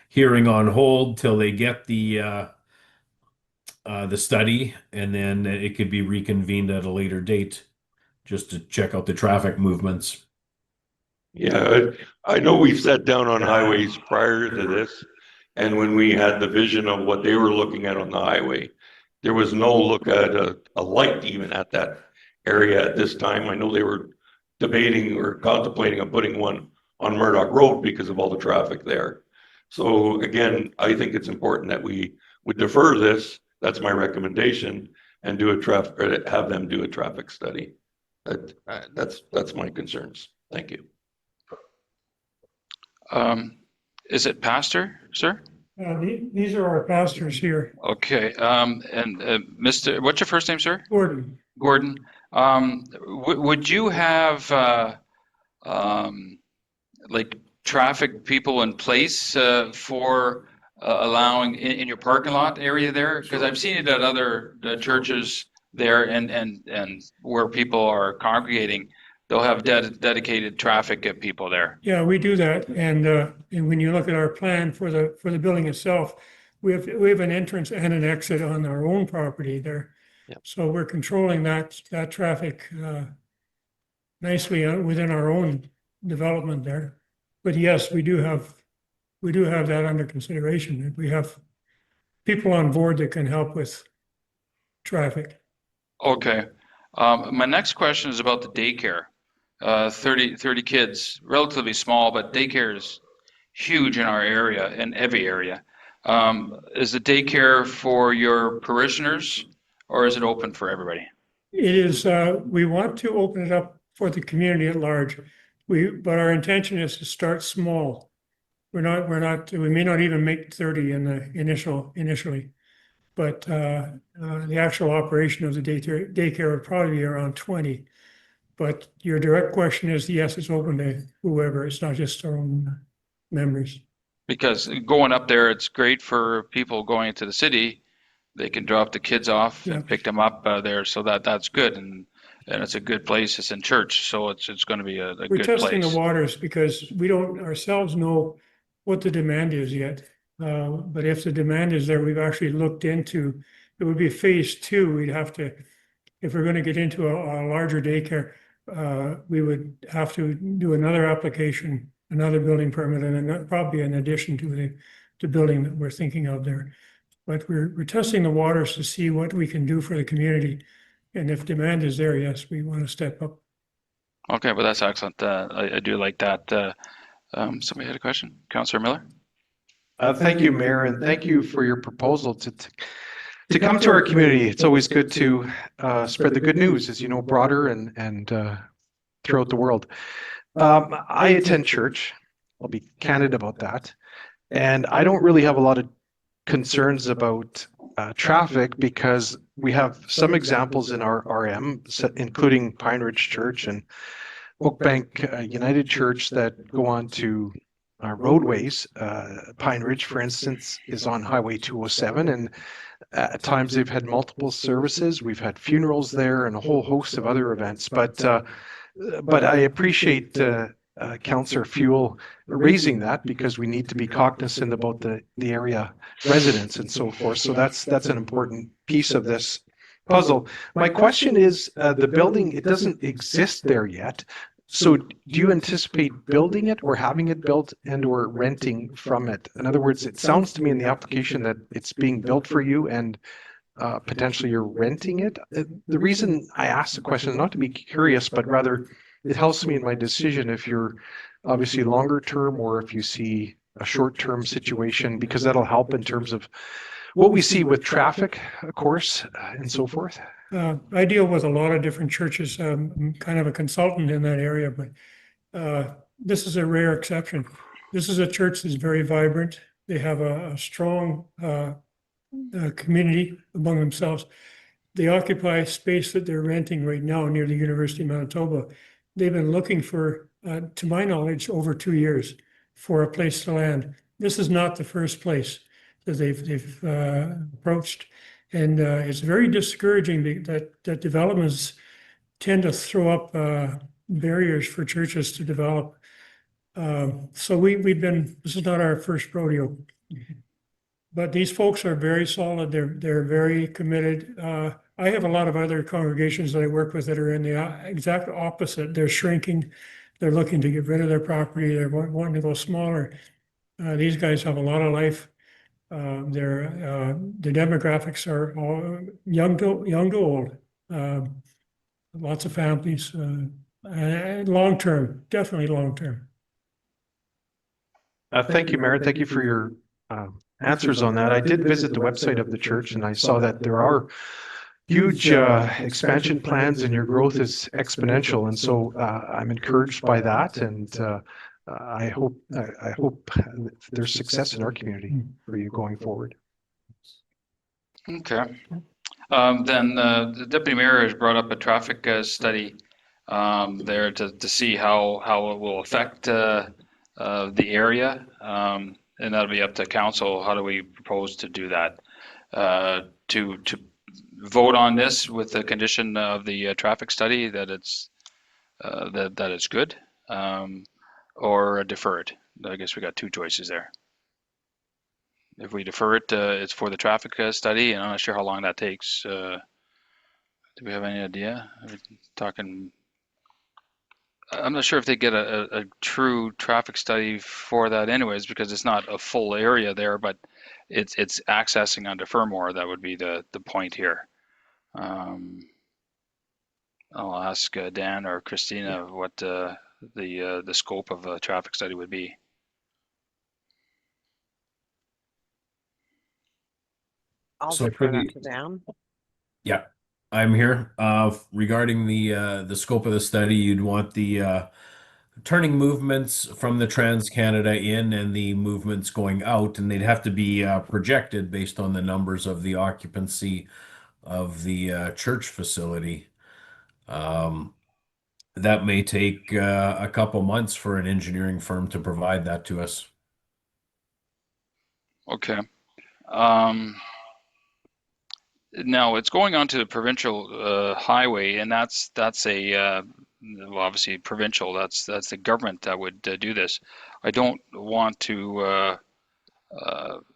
hearing on hold till they get the study, and then it could be reconvened at a later date just to check out the traffic movements. Yeah, I know we've sat down on highways prior to this, and when we had the vision of what they were looking at on the highway, there was no look at a light even at that area at this time. I know they were debating or contemplating on putting one on Murdoch Road because of all the traffic there. So again, I think it's important that we would defer this. That's my recommendation, and have them do a traffic study. That's my concerns. Thank you. Is it pastor, sir? These are our pastors here. Okay. And Mr. What's your first name, sir? Gordon. Gordon. Would you have like traffic people in place for allowing in your parking lot area there? Because I've seen it at other churches there, and where people are congregating, they'll have dedicated traffic people there. Yeah, we do that. And when you look at our plan for the building itself, we have an entrance and an exit on our own property there. Yep. So we're controlling that traffic nicely within our own development there. But yes, we do have that under consideration. We have people on board that can help with traffic. Okay. My next question is about the daycare. 30 kids, relatively small, but daycare is huge in our area, in every area. Is the daycare for your parishioners, or is it open for everybody? It is, we want to open it up for the community at large. But our intention is to start small. We may not even make 30 in the initially. But the actual operation of the daycare would probably be around 20. But your direct question is, yes, it's open to whoever. It's not just our own members. Because going up there, it's great for people going into the city. They can drop the kids off and pick them up there, so that's good, and it's a good place. It's in church, so it's going to be a good place. We're testing the waters because we don't ourselves know what the demand is yet. But if the demand is there, we've actually looked into. It would be phase 2. We'd have to, if we're going to get into a larger daycare, we would have to do another application, another building permit, and then probably in addition to the building that we're thinking of there. But we're testing the waters to see what we can do for the community. And if demand is there, yes, we want to step up. Okay, well, that's excellent. I do like that. Somebody had a question? Councillor Miller? Thank you, Mayor, and thank you for your proposal to come to our community. It's always good to spread the good news, as you know, broader and throughout the world. I attend church. I'll be candid about that. And I don't really have a lot of concerns about traffic because we have some examples in our RM, including Pine Ridge Church and Oakbank United Church, that go on to roadways. Pine Ridge, for instance, is on Highway 207, and at times they've had multiple services. We've had funerals there and a whole host of other events. But I appreciate Councillor Fuel raising that, because we need to be cognizant about the area residents and so forth. So that's an important piece of this puzzle. My question is, the building, it doesn't exist there yet. So do you anticipate building it or having it built and or renting from it? In other words, it sounds to me in the application that it's being built for you and potentially you're renting it. The reason I asked the question is not to be curious, but rather it helps me in my decision if you're obviously longer term or if you see a short-term situation, because that'll help in terms of what we see with traffic, of course, and so forth. I deal with a lot of different churches. I'm kind of a consultant in that area, but this is a rare exception. This is a church that's very vibrant. They have a strong community among themselves. They occupy space that they're renting right now near the University of Manitoba. They've been looking for, to my knowledge, over 2 years for a place to land. This is not the first place that they've approached. And it's very discouraging that developments tend to throw up barriers for churches to develop. So this is not our first rodeo. But these folks are very solid. They're very committed. I have a lot of other congregations that I work with that are in the exact opposite. They're shrinking. They're looking to get rid of their property. They're wanting to go smaller. These guys have a lot of life. The demographics are all young to old. Lots of families. And long term, definitely long term. Thank you, Mayor. Thank you for your answers on that. I did visit the website of the church and I saw that there are huge expansion plans and your growth is exponential. And so I'm encouraged by that. And I hope there's success in our community for you going forward. Okay. Then the deputy mayor has brought up a traffic study there to see how it will affect the area. And that'll be up to council. How do we propose to do that? To vote on this with the condition of the traffic study that it's good, or defer it. I guess we got two choices there. If we defer it, it's for the traffic study, and I'm not sure how long that takes. Do we have any idea? Are we talking? I'm not sure if they get a true traffic study for that anyways, because it's not a full area there, but it's accessing onto Fermor. That would be the point here. I'll ask Dan or Christina what the scope of a traffic study would be. I'll So defer for the- that to Dan. Yeah, I'm here. Regarding the scope of the study, you'd want the turning movements from the Trans-Canada in and the movements going out, and they'd have to be projected based on the numbers of the occupancy of the church facility. That may take a couple months for an engineering firm to provide that to us. Okay. Now it's going onto the provincial highway, and that's a well, obviously provincial. That's the government that would do this. I don't want to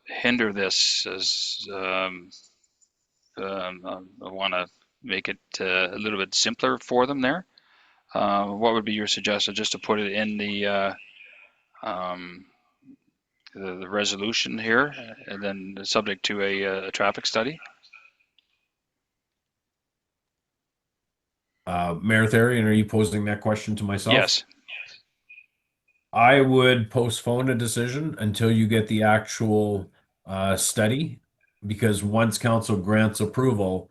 hinder this as I want to make it a little bit simpler for them there. What would be your suggestion, just to put it in the resolution here, and then subject to a traffic study? Mayor Therian, are you posing that question to myself? Yes. I would postpone a decision until you get the actual study, because once council grants approval,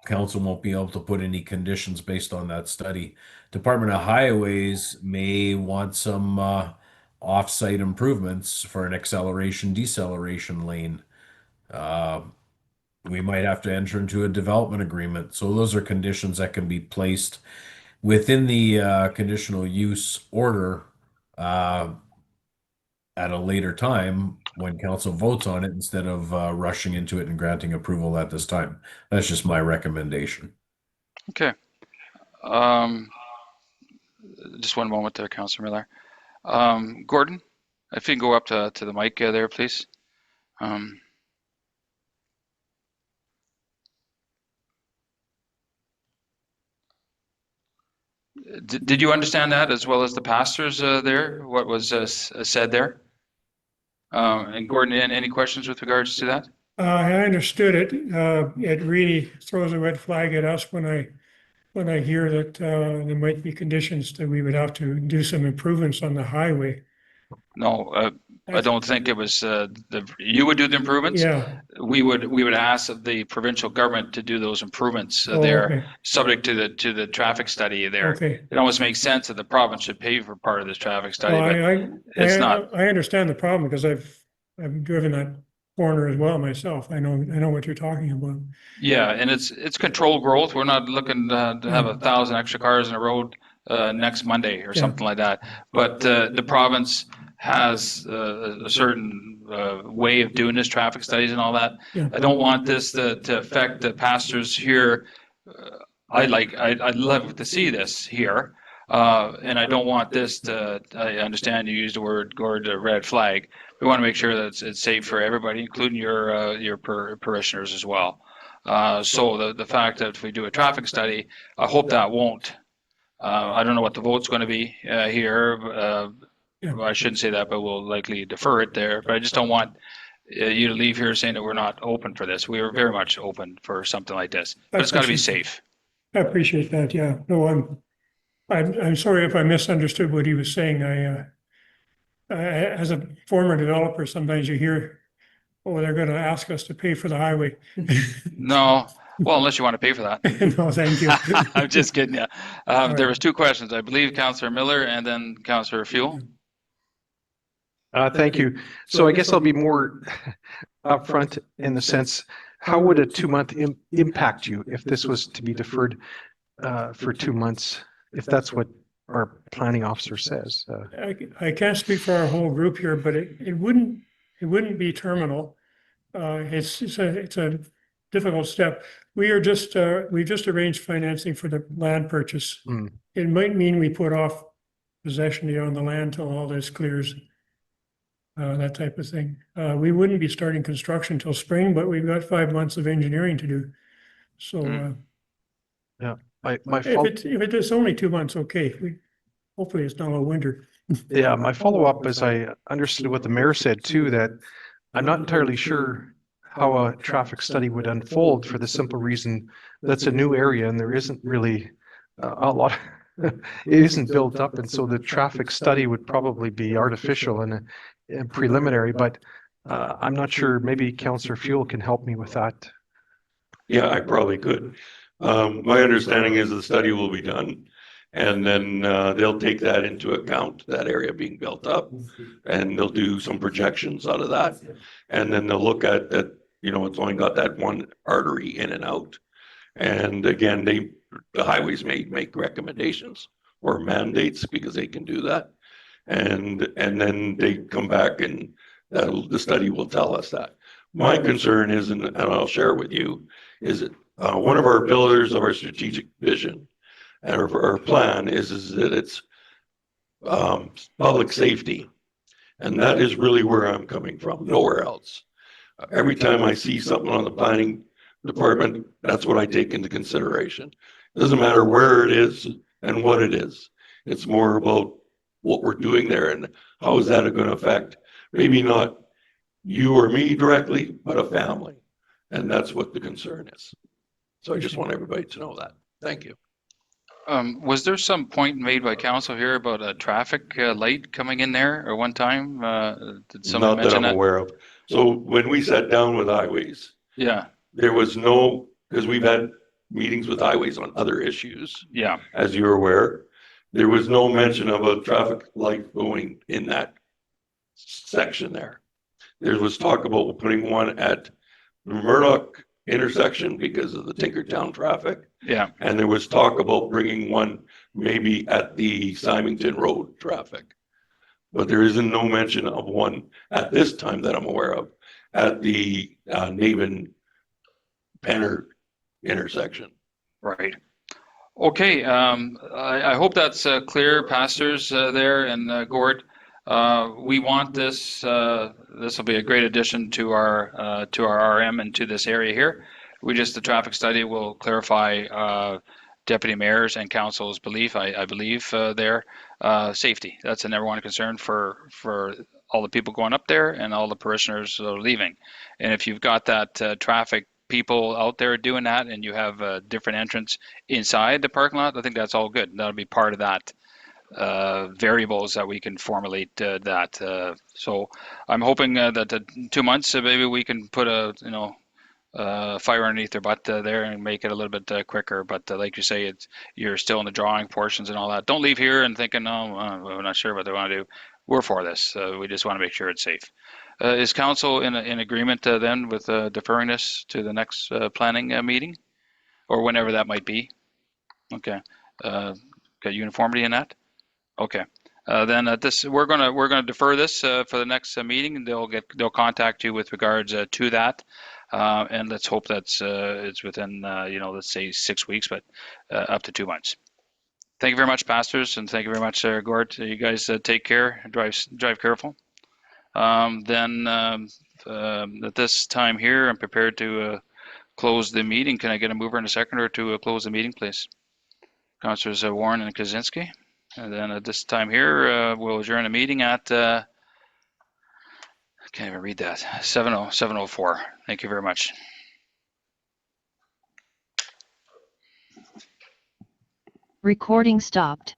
council won't be able to put any conditions based on that study. Department of Highways may want some off-site improvements for an acceleration deceleration lane. We might have to enter into a development agreement. So those are conditions that can be placed within the conditional use order at a later time when council votes on it, instead of rushing into it and granting approval at this time. That's just my recommendation. Okay. Just one moment there, Councilor Miller. Gordon, if you can go up to the mic there, please. Did you understand that as well as the pastors there, what was said there? And Gordon, any questions with regards to that? I understood it. It really throws a red flag at us when I hear that there might be conditions that we would have to do some improvements on the highway. No, I don't think it was, you would do the improvements. Yeah. We would ask the provincial government to do those improvements Oh, there, okay. subject to the traffic study there. Okay. It almost makes sense that the province should pay for part of this traffic study, Well, but it's not. I understand the problem because I've driven that corner as well myself. I know what you're talking about. Yeah, and it's controlled growth. We're not looking to have 1,000 extra cars in a road next Monday or something like that. But the province has a certain way of doing this, traffic studies and all that. Yeah. I don't want this to affect the pastors here. I'd love to see this here. And I don't want this to, I understand you used the word, Gord, red flag. We want to make sure that it's safe for everybody, including your parishioners as well. So the fact that if we do a traffic study, I hope that won't. I don't know what the vote's going to be here. I shouldn't say that, but we'll likely defer it there. But I just don't want you to leave here saying that we're not open for this. We are very much open for something like this, but it's got to be safe. I appreciate that. Yeah. No, I'm sorry if I misunderstood what he was saying. As a former developer, sometimes you hear, oh, they're going to ask us to pay for the highway. No, well, unless you want to pay for that. No, thank you. I'm just kidding you. There was two questions, I believe, Councillor Miller and then Councillor Fuel. Thank you. So I guess I'll be more upfront in the sense, how would a 2-month impact you if this was to be deferred for 2 months, if that's what our planning officer says? I can't speak for our whole group here, but it wouldn't be terminal. It's a difficult step. We've just arranged financing for the land purchase. Mm. It might mean we put off possession on the land till all this clears. That type of thing. We wouldn't be starting construction till spring, but we've got 5 months of engineering to do. So My fault. if it's only 2 months, okay. Hopefully it's not all winter. Yeah, my follow-up is I understood what the mayor said too, that I'm not entirely sure how a traffic study would unfold for the simple reason that's a new area and there isn't really a lot, it isn't built up. And so the traffic study would probably be artificial and preliminary, but I'm not sure, maybe Councillor Fuel can help me with that. Yeah, I probably could. My understanding is the study will be done and then they'll take that into account, that area being built up, and they'll do some projections out of that. And then they'll look at that, it's only got that one artery in and out. And again, the highways may make recommendations or mandates because they can do that. And then they come back and the study will tell us that. My concern is, and I'll share with you, is that one of our pillars of our strategic vision and our plan is that it's public safety. And that is really where I'm coming from, nowhere else. Every time I see something on the planning department, that's what I take into consideration. It doesn't matter where it is and what it is. It's more about what we're doing there and how is that going to affect maybe not you or me directly, but a family. And that's what the concern is. So I just want everybody to know that. Thank you. Was there some point made by council here about a traffic light coming in there at one time? Did someone mention that? Not that I'm aware of. So when we sat down with highways, yeah, there was no, because we've had meetings with highways on other issues. Yeah. As you're aware, there was no mention of a traffic light going in that section there. There was talk about putting one at the Murdoch intersection because of the Tinkertown traffic. Yeah. And there was talk about bringing one maybe at the Symington Road traffic. But there isn't no mention of one at this time that I'm aware of at the Naven-Penner intersection. Right. Okay. I hope that's clear, pastors there and Gord. We want this. This will be a great addition to our RM and to this area here. The traffic study will clarify deputy mayor's and council's belief. I believe there safety. That's a number one concern for all the people going up there and all the parishioners that are leaving. And if you've got that traffic people out there doing that, and you have a different entrance inside the parking lot, I think that's all good. That'll be part of that. variables that we can formulate that. So I'm hoping that 2 months, maybe we can put a fire underneath their butt there and make it a little bit quicker. But like you say, you're still in the drawing portions and all that. Don't leave here and thinking, oh, we're not sure what they want to do. We're for this. We just want to make sure it's safe. Is council in agreement then with deferring this to the next planning meeting, or whenever that might be? Okay. Got uniformity in that? Okay. Then we're gonna defer this for the next meeting, and they'll contact you with regards to that. And let's hope that's it's within let's say 6 weeks, but up to 2 months. Thank you very much, pastors, and thank you very much, Gord. You guys take care. Drive careful. Then at this time here, I'm prepared to close the meeting. Can I get a mover and a seconder to close the meeting, please? Councilors Warren and Kaczynski. And then at this time here, we'll adjourn the meeting at can't even read that. 7:04. Thank you very much. Recording stopped.